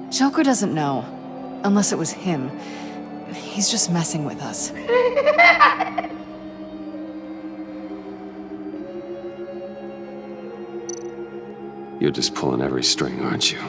Joker doesn't know. Unless it was him. He's just messing with us. You're just pulling every string, aren't you?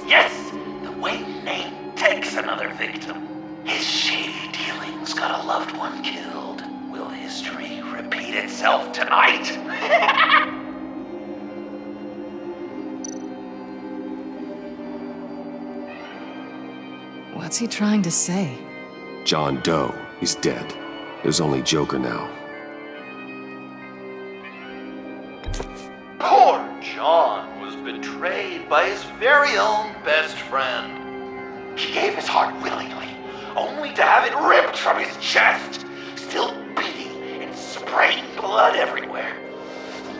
Yes! The Wayne name takes another victim. His shady dealings got a loved one killed. Will history repeat itself tonight? What's he trying to say? John Doe is dead. There's only Joker now. Poor John was betrayed by his very own best friend. He gave his heart willingly, only to have it ripped from his chest, still beating and spraying blood everywhere.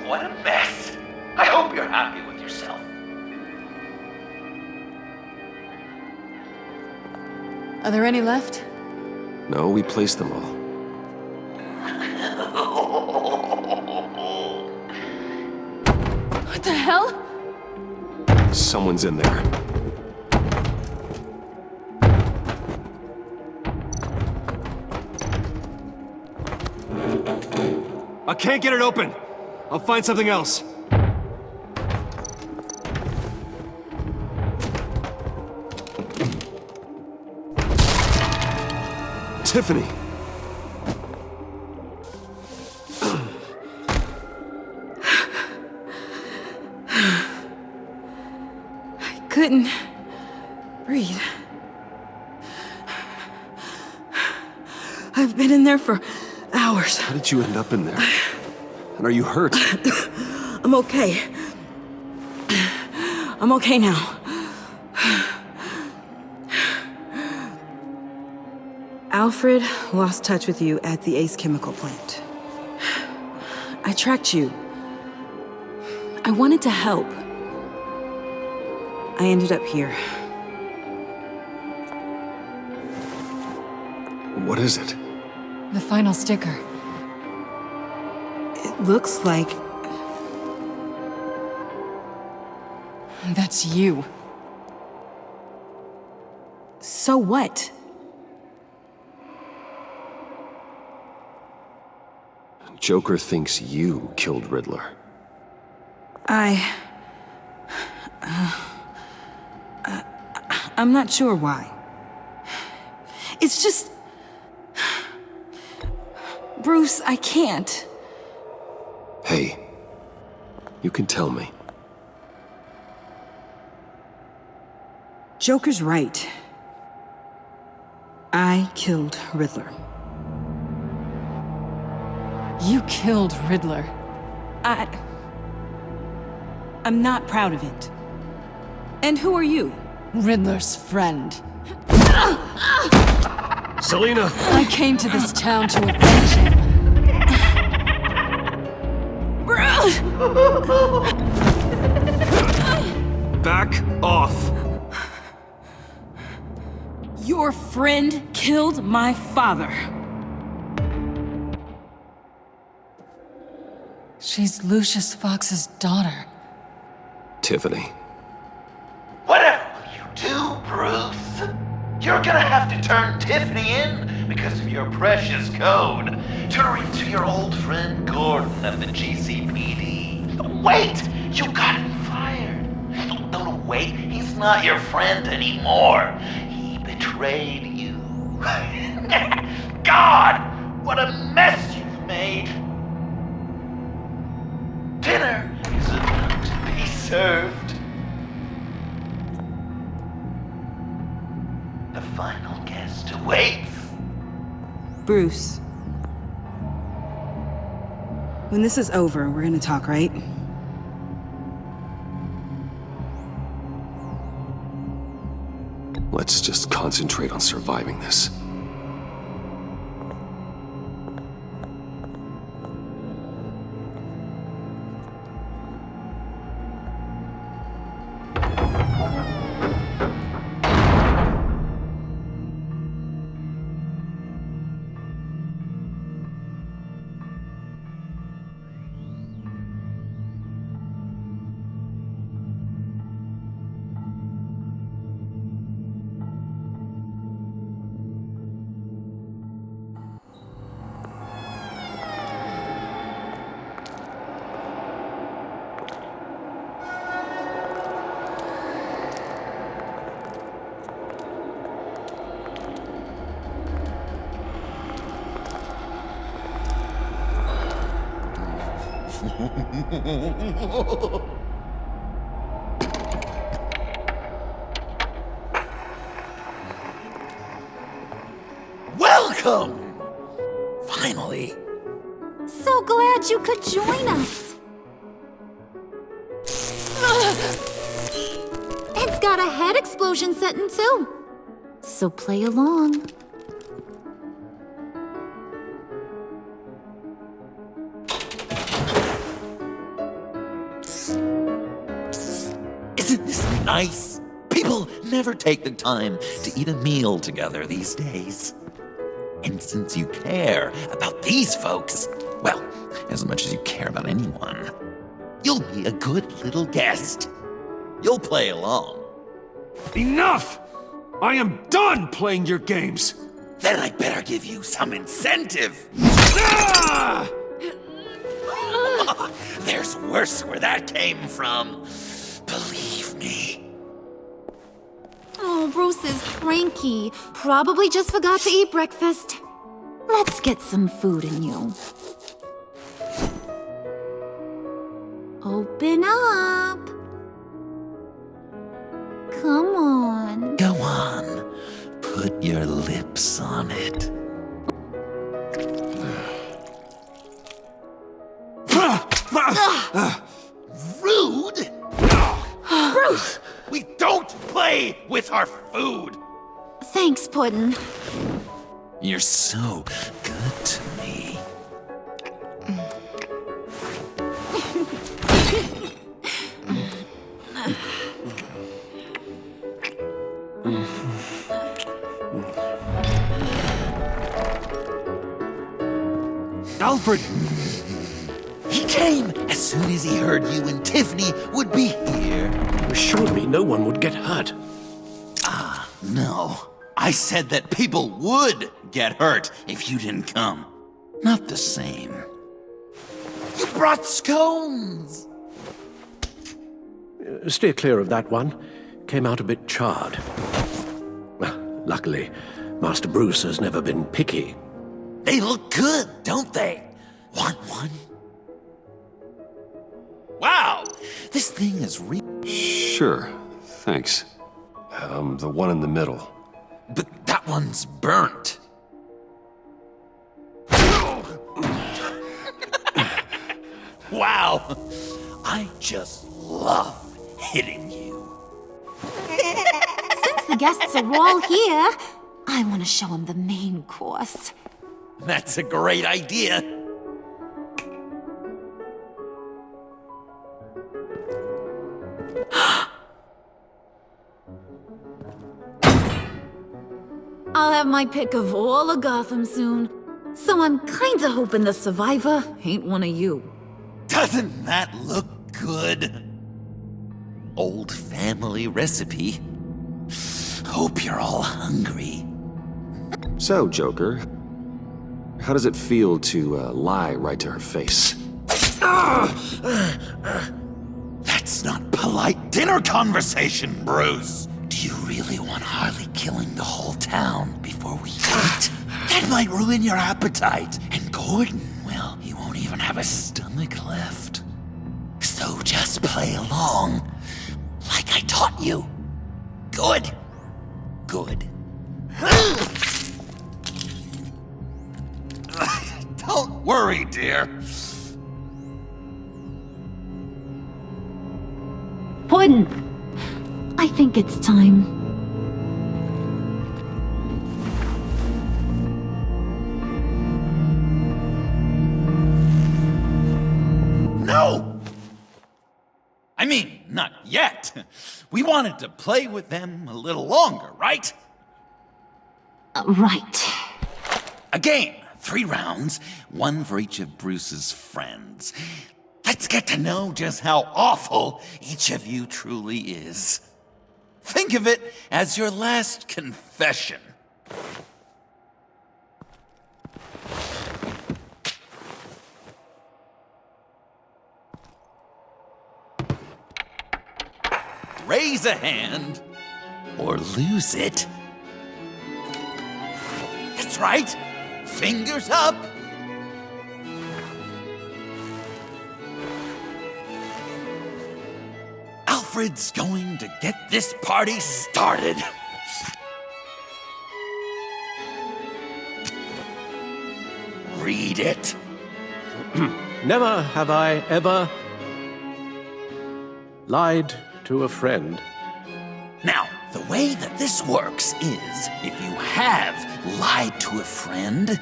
What a mess. I hope you're happy with yourself. Are there any left? No, we placed them all. What the hell? Someone's in there. I can't get it open. I'll find something else. Tiffany! I couldn't breathe. I've been in there for hours. How did you end up in there? And are you hurt? I'm okay. I'm okay now. Alfred lost touch with you at the Ace Chemical plant. I tracked you. I wanted to help. I ended up here. What is it? The final sticker. It looks like... That's you. So what? Joker thinks you killed Riddler. I'm not sure why. It's just... Bruce, I can't. Hey, you can tell me. Joker's right. I killed Riddler. You killed Riddler. I'm not proud of it. And who are you? Riddler's friend. Selina! I came to this town to avenge him. Back off! Your friend killed my father. She's Lucius Fox's daughter. Tiffany. Whatever will you do, Bruce? You're gonna have to turn Tiffany in because of your precious code. Turn her into your old friend Gordon at the GCPD. Wait! You got him fired. No, wait. He's not your friend anymore. He betrayed you. God! What a mess you've made! Dinner is about to be served. The final guest awaits. Bruce. When this is over, we're gonna talk, right? Let's just concentrate on surviving this. Welcome! Finally. So glad you could join us. It's got a head explosion setting too. So play along. Isn't this nice? People never take the time to eat a meal together these days. And since you care about these folks, well, as much as you care about anyone, you'll be a good little guest. You'll play along. Enough! I am done playing your games! Then I'd better give you some incentive. Ah! There's worse where that came from. Believe me. Oh, Oh, Bruce is cranky. Probably just forgot to eat breakfast. Let's get some food in you. Open up. Come on. Go on. Put your lips on it. Rude! Bruce! We don't play with our food! Thanks, Puddin'. You're so good to me. Alfred! He came as soon as he heard you and Tiffany would be here. You assured me no one would get hurt. Ah, no. I said that people would get hurt if you didn't come. Not the same. You brought scones! Steer clear of that one. Came out a bit charred. Luckily, Master Bruce has never been picky. They look good, don't they? Want one? Wow! This thing is Sure, thanks. The one in the middle. But that one's burnt. Wow! I just love hitting you. Since the guests are all here, I want to show them the main course. That's a great idea. I'll have my pick of all of Gotham soon, so I'm kinda hoping the survivor ain't one of you. Doesn't that look good? Old family recipe. Hope you're all hungry. So, Joker, how does it feel to lie right to her face? That's not polite dinner conversation, Bruce. Do you really want Harley killing the whole town before we eat? That might ruin your appetite. And Gordon, well, he won't even have a stomach left. So just play along, like I taught you. Good. Good. Don't worry, dear. Puddin', I think it's time. No! I mean, not yet. We wanted to play with them a little longer, right? Right. A game. 3 rounds, 1 for each of Bruce's friends. Let's get to know just how awful each of you truly is. Think of it as your last confession. Raise a hand, or lose it. That's right. Fingers up. Alfred's going to get this party started. Read it. Never have I ever lied to a friend. Now, the way that this works is, if you have lied to a friend,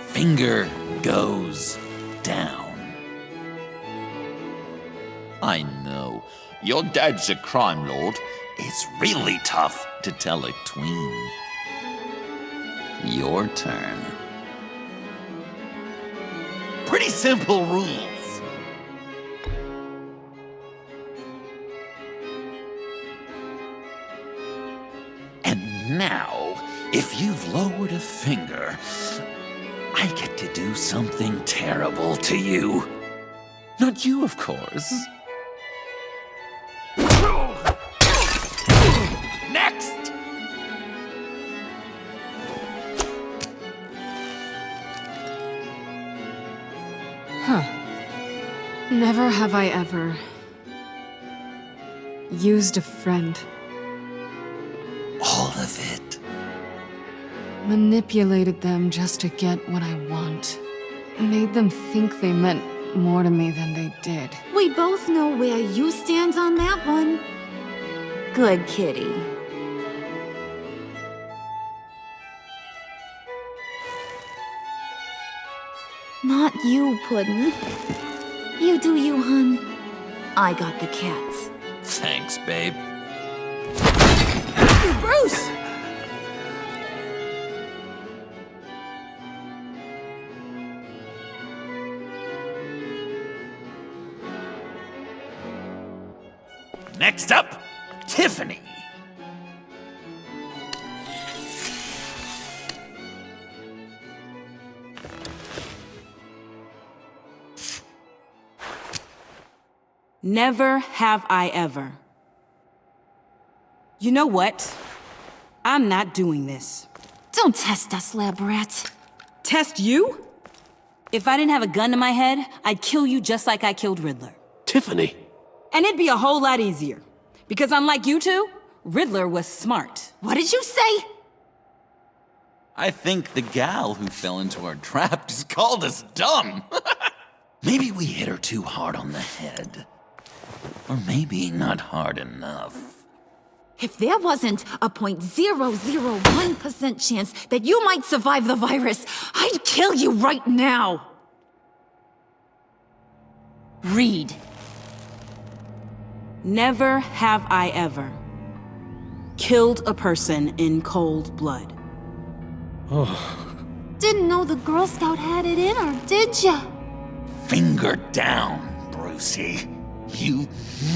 finger goes down. I know, your dad's a crime lord. It's really tough to tell a tween. Your turn. Pretty simple rules. Now, if you've lowered a finger, I get to do something terrible to you. Not you, of course. Next, Huh. Never have I ever used a friend. All of it. Manipulated them just to get what I want. Made them think they meant more to me than they did. We both know where you stand on that one. Good kitty. Not you, Puddin'. You do you, hun. I got the cats. Thanks, babe. Bruce! Next up, Tiffany. Never have I ever. You know what? I'm not doing this. Don't test us, lab rat. Test you? If I didn't have a gun to my head, I'd kill you just like I killed Riddler. Tiffany. And it'd be a whole lot easier. Because unlike you two, Riddler was smart. What did you say? I think the gal who fell into our trap just called us dumb. Maybe we hit her too hard on the head. Or maybe not hard enough. If there wasn't a 0.001% chance that you might survive the virus, I'd kill you right now. Read. Never have I ever killed a person in cold blood. Didn't know the Girl Scout had it in her, did ya? Finger down, Brucey. You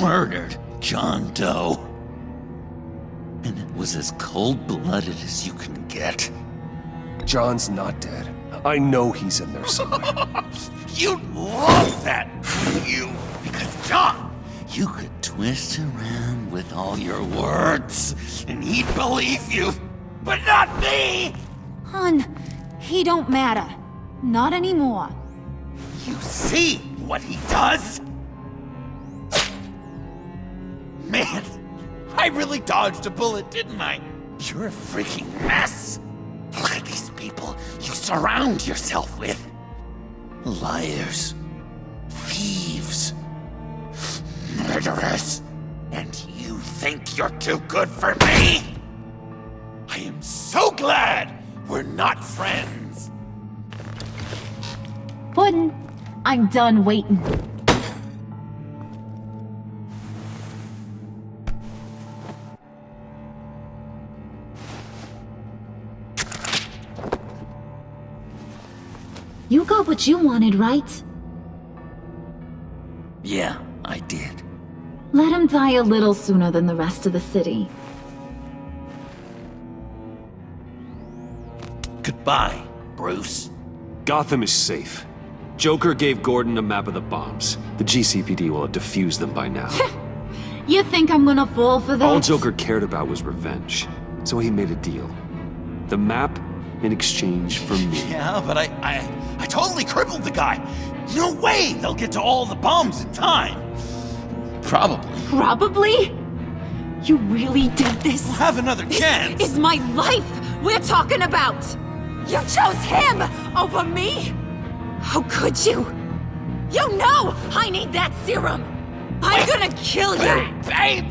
murdered John Doe. And it was as cold-blooded as you can get. John's not dead. I know he's in there somewhere. You'd love that, wouldn't you? Because John, you could twist around with all your words, and he'd believe you, but not me! Hun, he don't matter. Not anymore. You see what he does? Man, I really dodged a bullet, didn't I? You're a freaking mess. Look at these people you surround yourself with. Liars, thieves, murderers. And you think you're too good for me? I am so glad we're not friends. Puddin', I'm done waiting. You got what you wanted, right? Yeah, I did. Let him die a little sooner than the rest of the city. Goodbye, Bruce. Gotham is safe. Joker gave Gordon a map of the bombs. The GCPD will have defused them by now. You think I'm gonna fall for that? All Joker cared about was revenge, so he made a deal. The map in exchange for me. Yeah, but I totally crippled the guy. No way they'll get to all the bombs in time. Probably. Probably? You really did this? We'll have another chance. This is my life we're talking about. You chose him over me? How could you? You know I need that serum. I'm gonna kill you. Babe!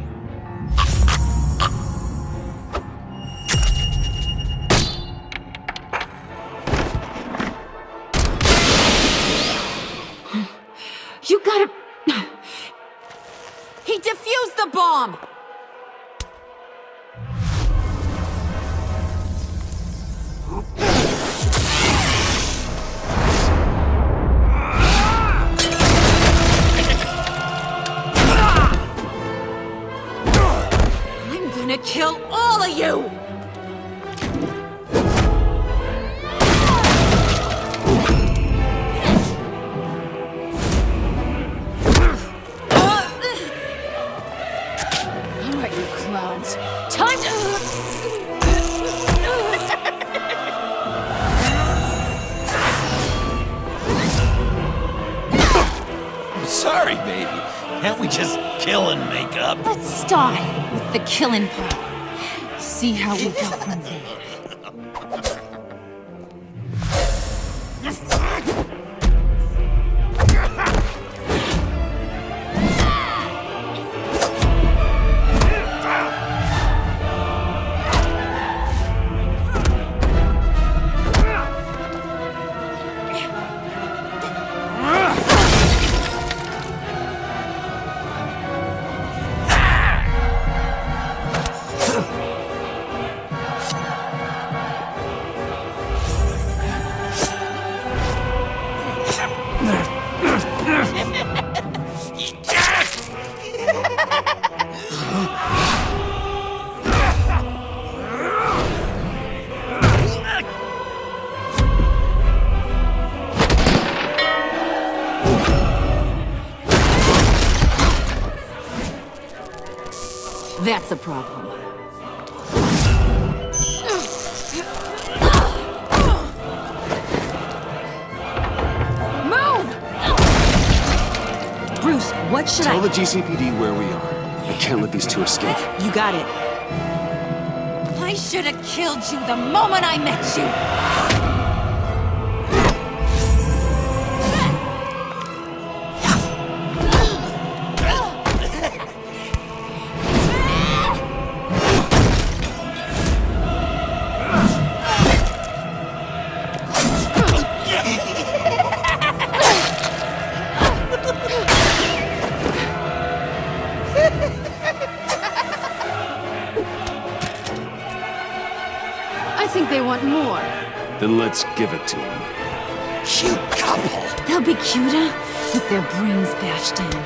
You gotta... He defused the bomb! I'm gonna kill all of you! hurry, baby. Can't we just kill and make up? Let's start with the killing part. See how we go from there. That's a problem. Move! Bruce, what should Tell the GCPD where we are. I can't let these two escape. You got it. I should have killed you the moment I met you. I think they want more. Then let's give it to them. Cute couple. They'll be cuter with their brains bashed in.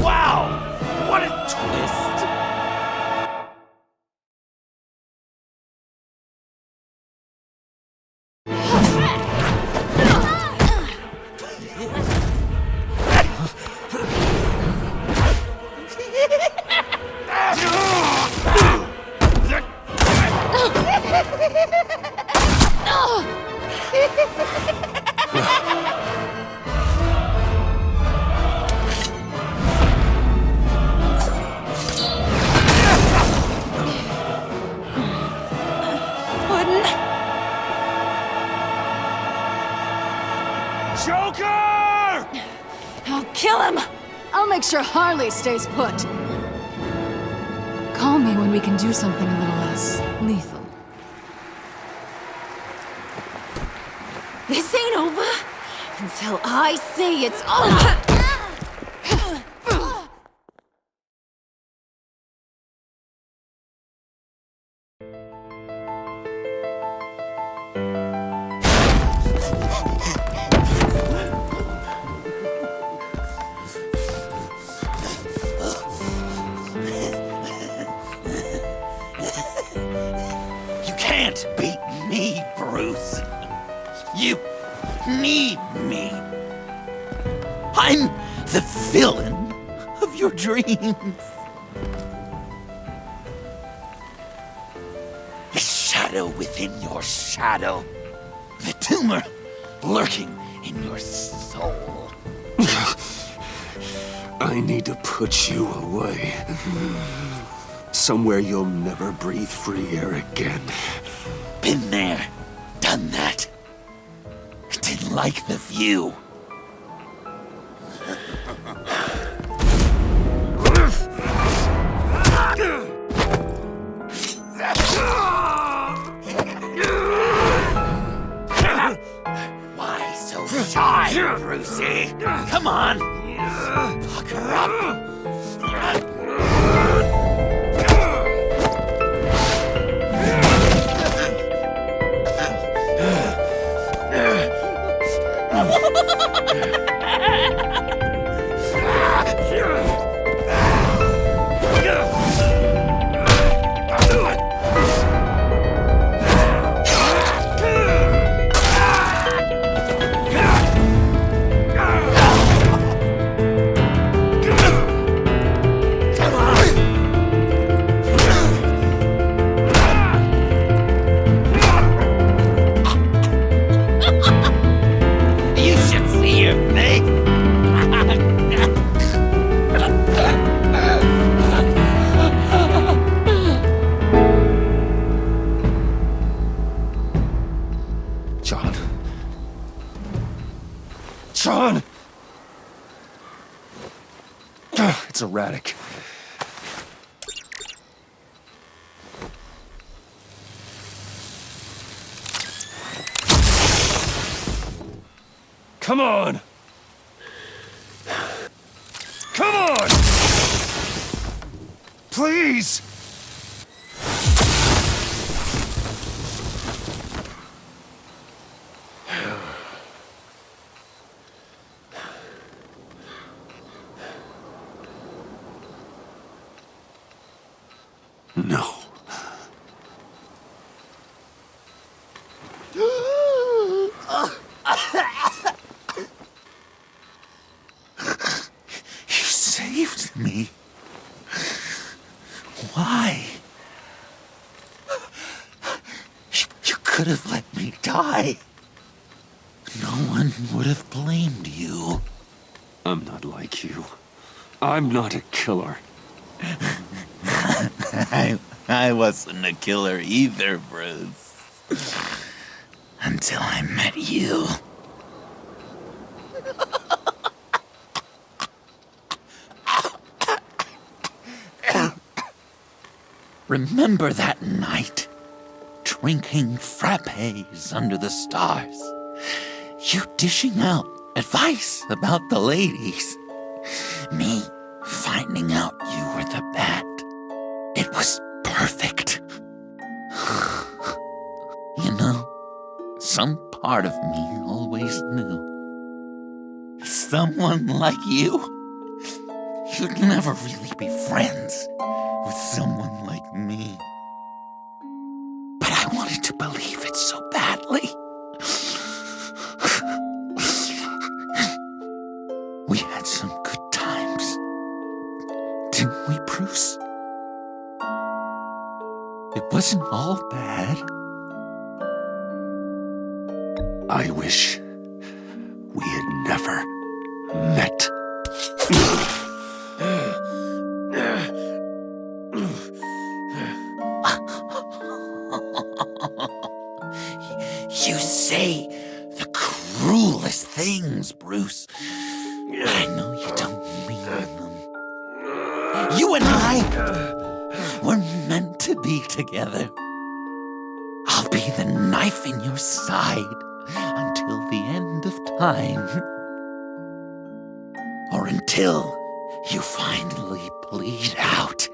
Wow! What a twist! Joker! I'll kill him! I'll make sure Harley stays put. Call me when we can do something a little less lethal. This ain't over until I say it's over. You can't beat me, Bruce. You need me. I'm the villain of your dreams. The shadow within your shadow. The tumor lurking in your soul. I need to put you away. Somewhere you'll never breathe free air again. Been there, done that. Didn't like the view. Why so sharp? Brucey. Come on. Pucker up. You should see your face. John. John! It's erratic. Come on! Come on! Please! No. You saved me. Why? You could have let me die. No one would have blamed you. I'm not like you. I'm not a killer. I wasn't a killer either, Bruce. Until I met you. Remember that night? Drinking frappes under the stars. You dishing out advice about the ladies. Me finding out you were the bat. It was perfect. You know, some part of me always knew. Someone like you, you'd never really be friends with someone like me. But I wanted to believe it so badly. We had some good times, didn't we, Bruce? It wasn't all bad. I wish we had never met. You say the cruelest things, Bruce. I know you don't mean them. You and I were meant to be together. I'll be the knife in your side until the end of time. Or until you finally bleed out.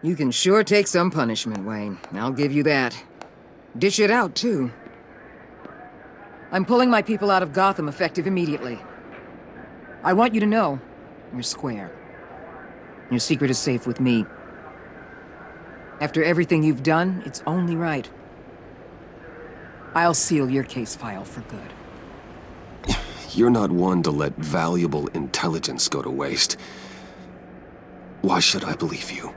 You can sure take some punishment, Wayne. I'll give you that. Dish it out, too. I'm pulling my people out of Gotham effective immediately. I want you to know, we're square. Your secret is safe with me. After everything you've done, it's only right. I'll seal your case file for good. You're not one to let valuable intelligence go to waste. Why should I believe you?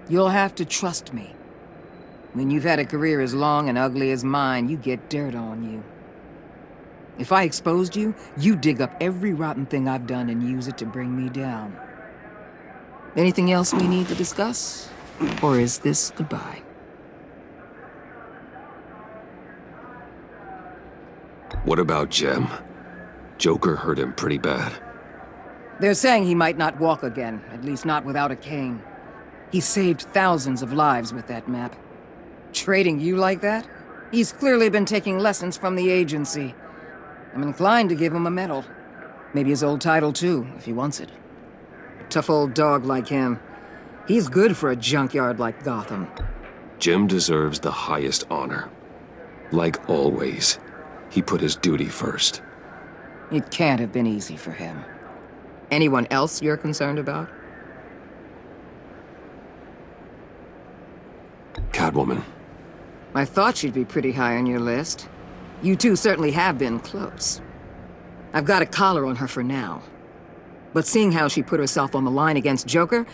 You'll have to trust me. When you've had a career as long and ugly as mine, you get dirt on you. If I exposed you, you dig up every rotten thing I've done and use it to bring me down. Anything else we need to discuss? Or is this goodbye? What about Jem? Joker hurt him pretty bad. They're saying he might not walk again, at least not without a cane. He saved thousands of lives with that map. Trading you like that? He's clearly been taking lessons from the agency. I'm inclined to give him a medal. Maybe his old title too, if he wants it. A tough old dog like him. He's good for a junkyard like Gotham. Jem deserves the highest honor. Like always, he put his duty first. It can't have been easy for him. Anyone else you're concerned about? Catwoman. I thought she'd be pretty high on your list. You two certainly have been close. I've got a collar on her for now. But seeing how she put herself on the line against Joker,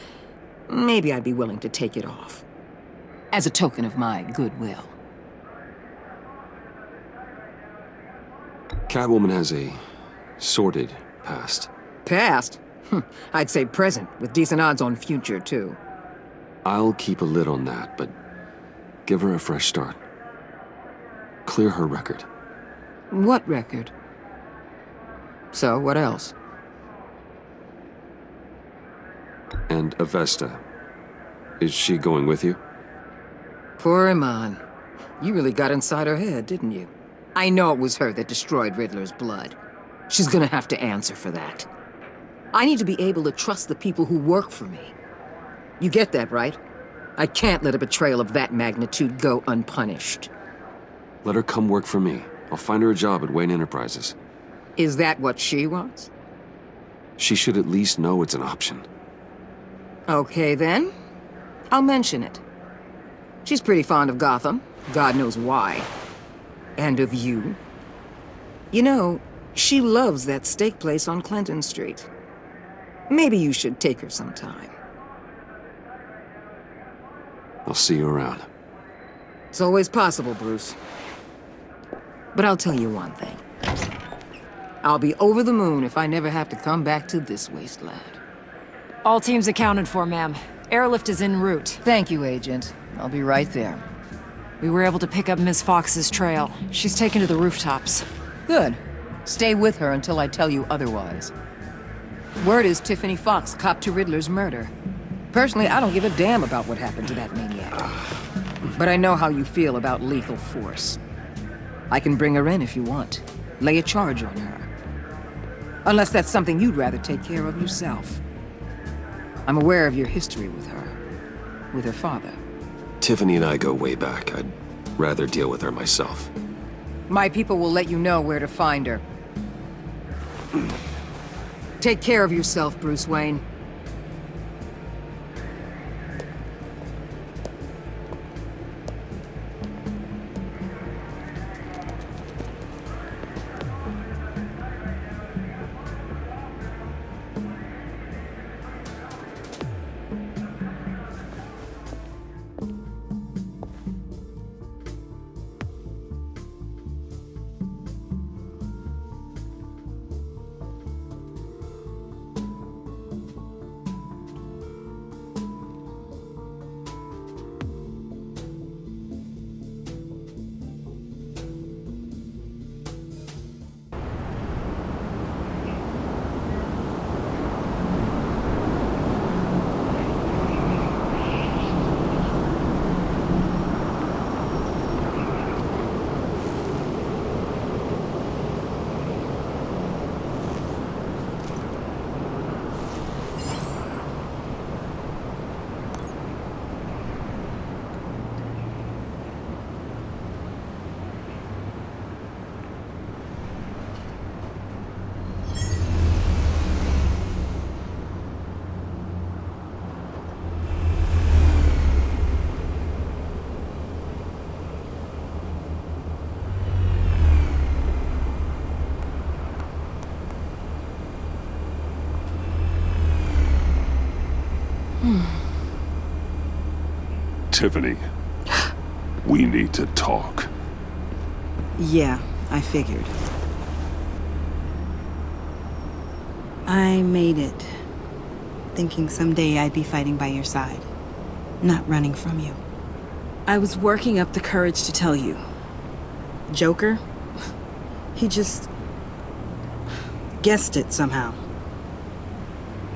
maybe I'd be willing to take it off. As a token of my goodwill. Catwoman has a sordid past. Past? I'd say present, with decent odds on future, too. I'll keep a lid on that, but give her a fresh start. Clear her record. What record? So, what else? And Avesta. Is she going with you? Poor Iman. You really got inside her head, didn't you? I know it was her that destroyed Riddler's blood. She's gonna have to answer for that. I need to be able to trust the people who work for me. You get that, right? I can't let a betrayal of that magnitude go unpunished. Let her come work for me. I'll find her a job at Wayne Enterprises. Is that what she wants? She should at least know it's an option. Okay, then. I'll mention it. She's pretty fond of Gotham. God knows why. And of you. You know, she loves that steak place on Clinton Street. Maybe you should take her sometime. I'll see you around. It's always possible, Bruce. But I'll tell you one thing. I'll be over the moon if I never have to come back to this wasteland. All teams accounted for, ma'am. Airlift is en route. Thank you, Agent. I'll be right there. We were able to pick up Miss Fox's trail. She's taken to the rooftops. Good. Stay with her until I tell you otherwise. Word is Tiffany Fox copped to Riddler's murder. Personally, I don't give a damn about what happened to that maniac. But I know how you feel about lethal force. I can bring her in if you want. Lay a charge on her. Unless that's something you'd rather take care of yourself. I'm aware of your history with her. With her father. Tiffany and I go way back. I'd rather deal with her myself. My people will let you know where to find her. Take care of yourself, Bruce Wayne. Tiffany, we need to talk. Yeah, I figured. I made it, thinking someday I'd be fighting by your side, not running from you. I was working up the courage to tell you. Joker? He just guessed it somehow.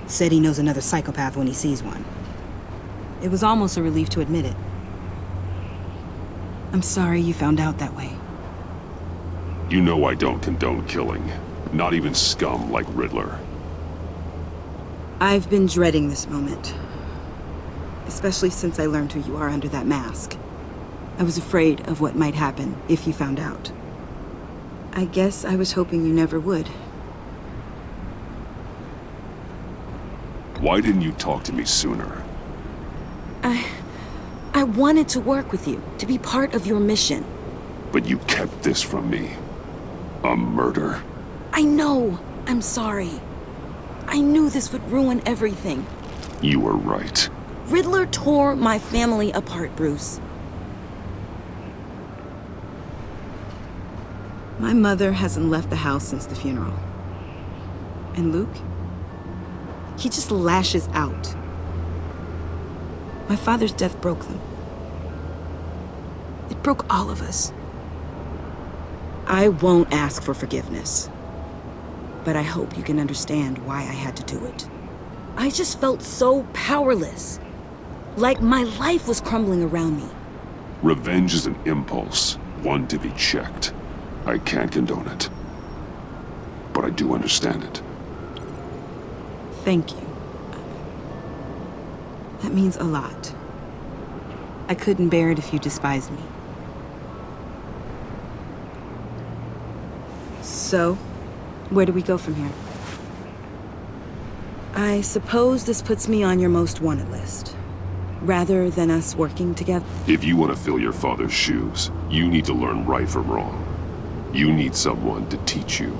Said he knows another psychopath when he sees one. It was almost a relief to admit it. I'm sorry you found out that way. You know I don't condone killing. Not even scum like Riddler. I've been dreading this moment. Especially since I learned who you are under that mask. I was afraid of what might happen if you found out. I guess I was hoping you never would. Why didn't you talk to me sooner? I wanted to work with you, to be part of your mission. But you kept this from me. A murder. I know. I'm sorry. I knew this would ruin everything. You were right. Riddler tore my family apart, Bruce. My mother hasn't left the house since the funeral. And Luke? He just lashes out. My father's death broke them. It broke all of us. I won't ask for forgiveness. But I hope you can understand why I had to do it. I just felt so powerless. Like my life was crumbling around me. Revenge is an impulse, one to be checked. I can't condone it. But I do understand it. Thank you. That means a lot. I couldn't bear it if you despised me. So, where do we go from here? I suppose this puts me on your most wanted list. Rather than us working together. If you want to fill your father's shoes, you need to learn right from wrong. You need someone to teach you.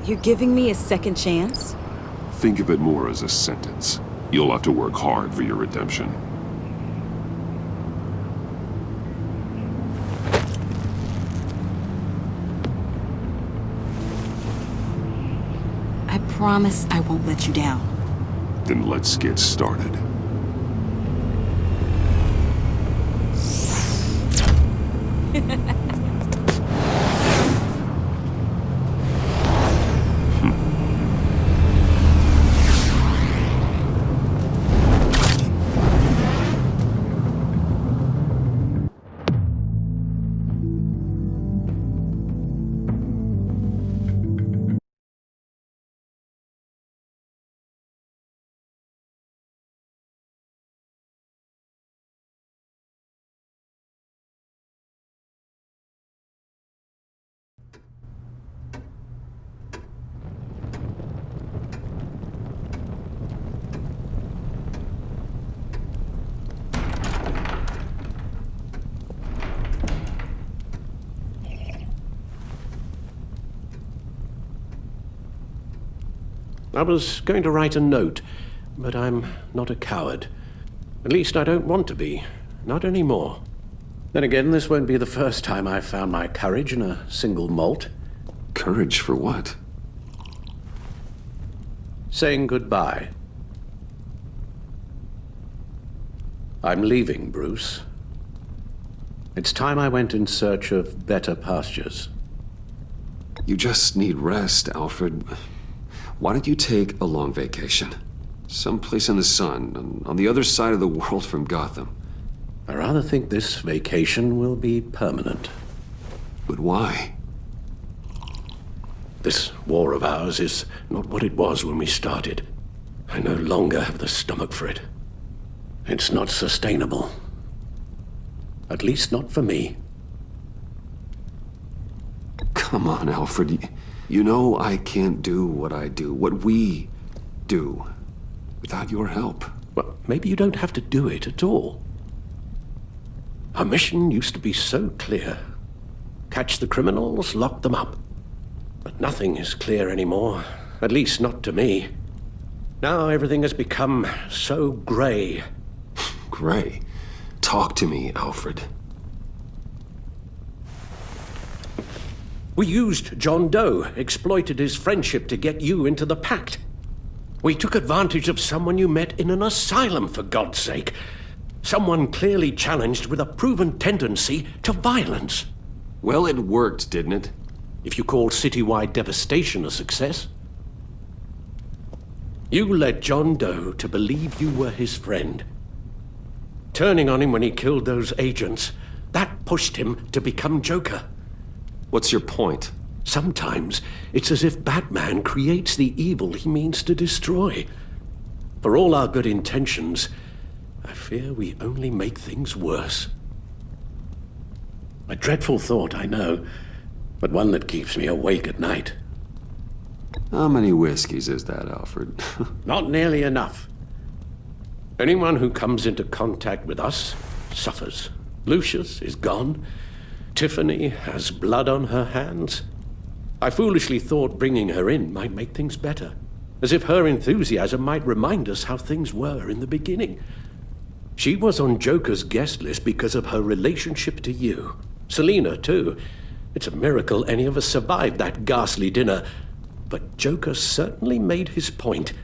You're giving me a second chance? Think of it more as a sentence. You'll have to work hard for your redemption. I promise I won't let you down. Then let's get started. I was going to write a note, but I'm not a coward. At least I don't want to be. Not anymore. Then again, this won't be the first time I've found my courage in a single malt. Courage for what? Saying goodbye. I'm leaving, Bruce. It's time I went in search of better pastures. You just need rest, Alfred. Why don't you take a long vacation? Someplace in the sun, on the other side of the world from Gotham. I rather think this vacation will be permanent. But why? This war of ours is not what it was when we started. I no longer have the stomach for it. It's not sustainable. At least not for me. Come on, Alfred. You know I can't do what I do, what we do, without your help. Well, maybe you don't have to do it at all. Our mission used to be so clear. Catch the criminals, lock them up. But nothing is clear anymore, at least not to me. Now everything has become so grey. Gray? Talk to me, Alfred. We used John Doe, exploited his friendship to get you into the pact. We took advantage of someone you met in an asylum, for God's sake. Someone clearly challenged with a proven tendency to violence. Well, it worked, didn't it? If you call citywide devastation a success. You led John Doe to believe you were his friend. Turning on him when he killed those agents, that pushed him to become Joker. What's your point? Sometimes it's as if Batman creates the evil he means to destroy. For all our good intentions, I fear we only make things worse. A dreadful thought, I know, but one that keeps me awake at night. How many whiskeys is that, Alfred? Not nearly enough. Anyone who comes into contact with us suffers. Lucius is gone. Tiffany has blood on her hands. I foolishly thought bringing her in might make things better, as if her enthusiasm might remind us how things were in the beginning. She was on Joker's guest list because of her relationship to you. Selina, too. It's a miracle any of us survived that ghastly dinner. But Joker certainly made his point.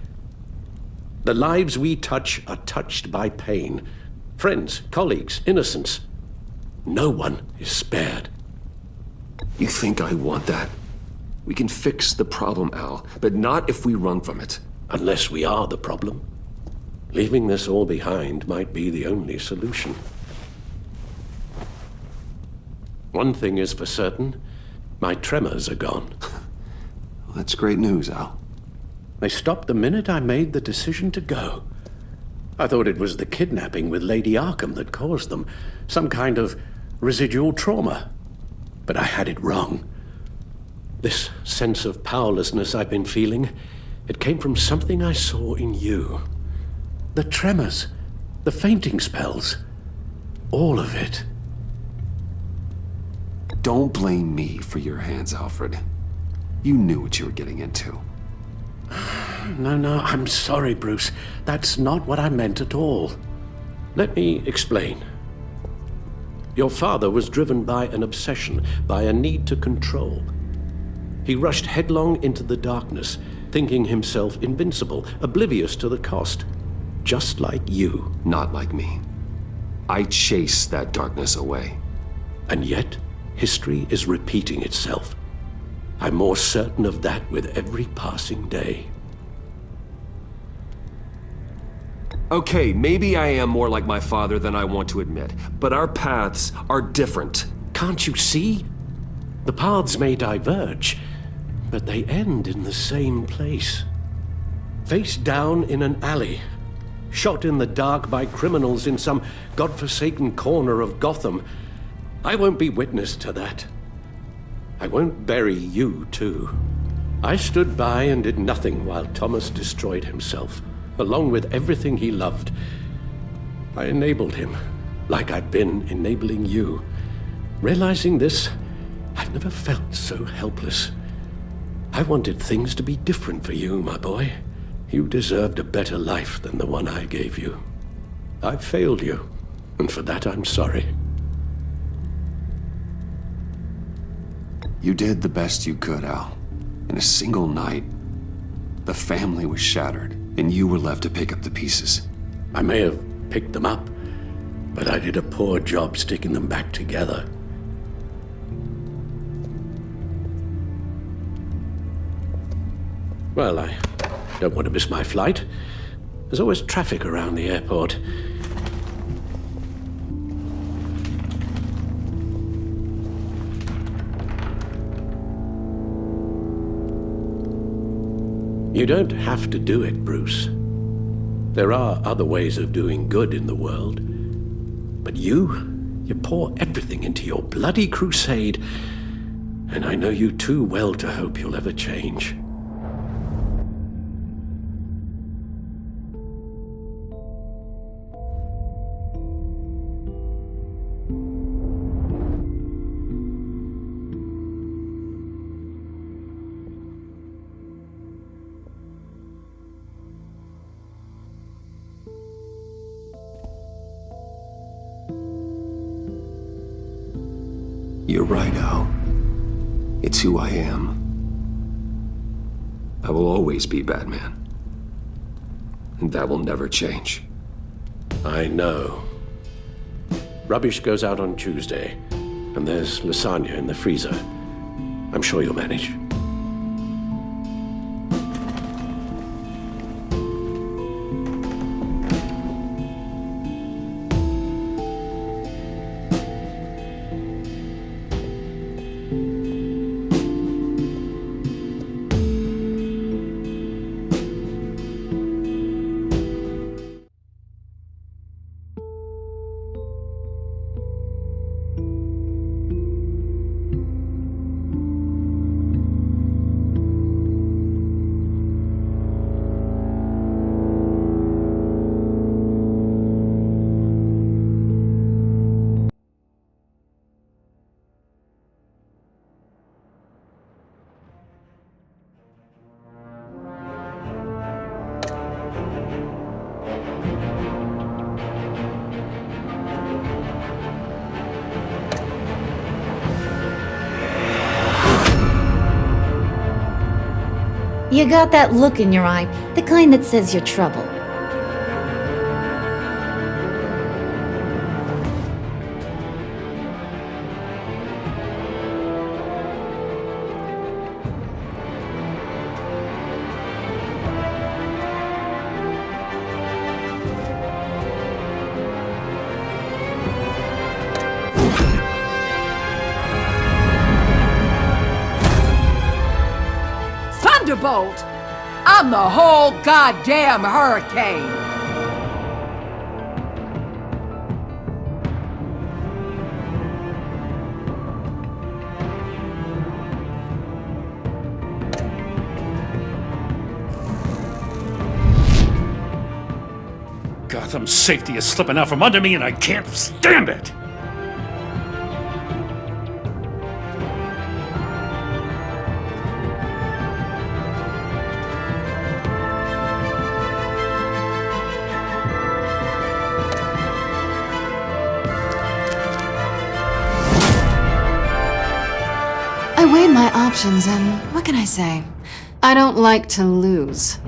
The lives we touch are touched by pain. Friends, colleagues, innocents. No one is spared. You think I want that? We can fix the problem, Al, but not if we run from it. Unless we are the problem. Leaving this all behind might be the only solution. One thing is for certain, my tremors are gone. Well, that's great news, Al. They stopped the minute I made the decision to go. I thought it was the kidnapping with Lady Arkham that caused them, some kind of residual trauma. But I had it wrong. This sense of powerlessness I've been feeling, it came from something I saw in you. The tremors, the fainting spells, all of it. Don't blame me for your hands, Alfred. You knew what you were getting into. No, I'm sorry, Bruce. That's not what I meant at all. Let me explain. Your father was driven by an obsession, by a need to control. He rushed headlong into the darkness, thinking himself invincible, oblivious to the cost. Just like you. Not like me. I chased that darkness away. And yet, history is repeating itself. I'm more certain of that with every passing day. Okay, maybe I am more like my father than I want to admit, but our paths are different. Can't you see? The paths may diverge, but they end in the same place. Face down in an alley, shot in the dark by criminals in some godforsaken corner of Gotham. I won't be witness to that. I won't bury you, too. I stood by and did nothing while Thomas destroyed himself, along with everything he loved. I enabled him, like I've been enabling you. Realizing this, I've never felt so helpless. I wanted things to be different for you, my boy. You deserved a better life than the one I gave you. I failed you, and for that I'm sorry. You did the best you could, Al. In a single night, the family was shattered, and you were left to pick up the pieces. I may have picked them up, but I did a poor job sticking them back together. Well, I don't want to miss my flight. There's always traffic around the airport. You don't have to do it, Bruce. There are other ways of doing good in the world. But you pour everything into your bloody crusade, and I know you too well to hope you'll ever change. You're right, Al. It's who I am. I will always be Batman. And that will never change. I know. Rubbish goes out on Tuesday, and there's lasagna in the freezer. I'm sure you'll manage. You got that look in your eye, the kind that says you're trouble. Thunderbolt! I'm the whole goddamn hurricane! Gotham's safety is slipping out from under me and I can't stand it! I weighed my options, and what can I say? I don't like to lose.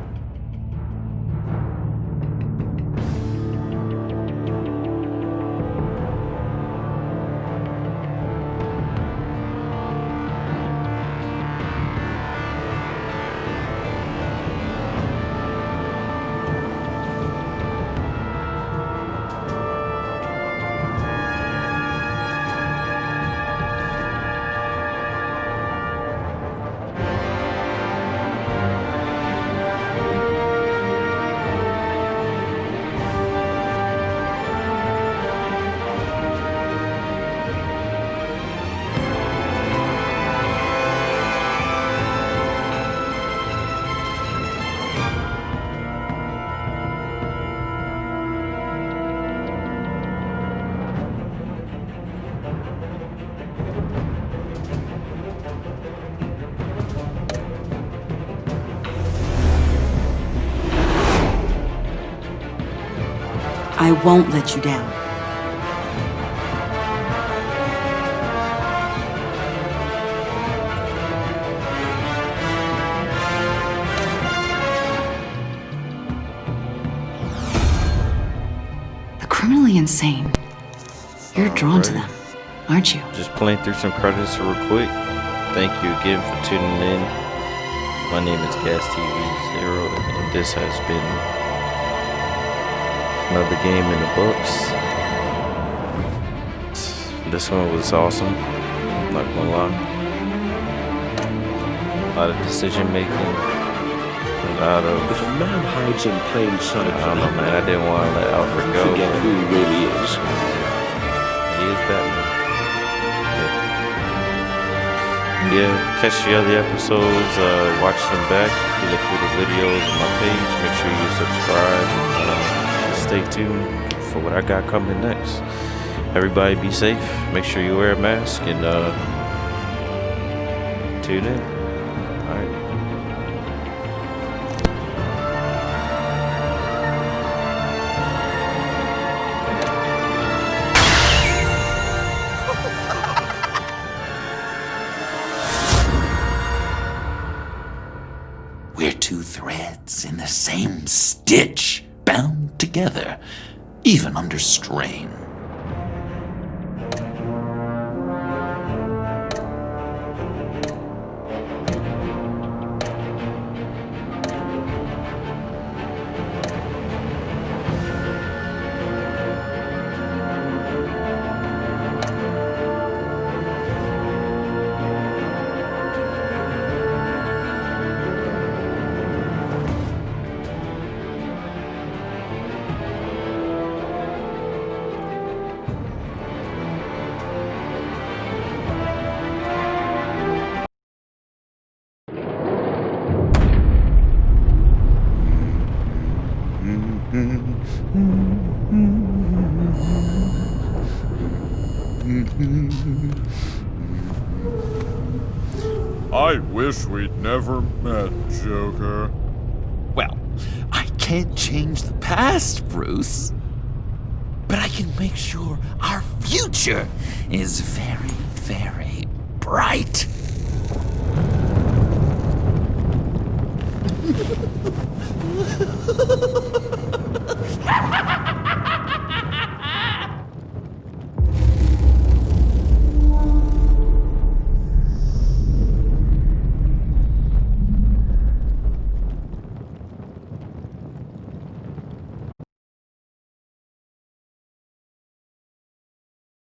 I won't let you down. The criminally insane. You're drawn to them, aren't you? Just playing through some credits real quick. Thank you again for tuning in. My name is Gas TV 0, and this has been another game in the books. This one was awesome, not gonna lie. A lot of decision making, a lot of... If a man hides in plain sight, I don't know, man, I didn't want to let Alfred go. Forget who he really is. He is Batman. Yeah, catch the other episodes, watch them back. If you look through the videos on my page, make sure you subscribe. Stay tuned for what I got coming next. Everybody be safe. Make sure you wear a mask and tune in. All right. two threads in the same stitch, bound together, even under strain. I wish we'd never met, Joker. Well, I can't change the past, Bruce. But I can make sure our future is very, very bright.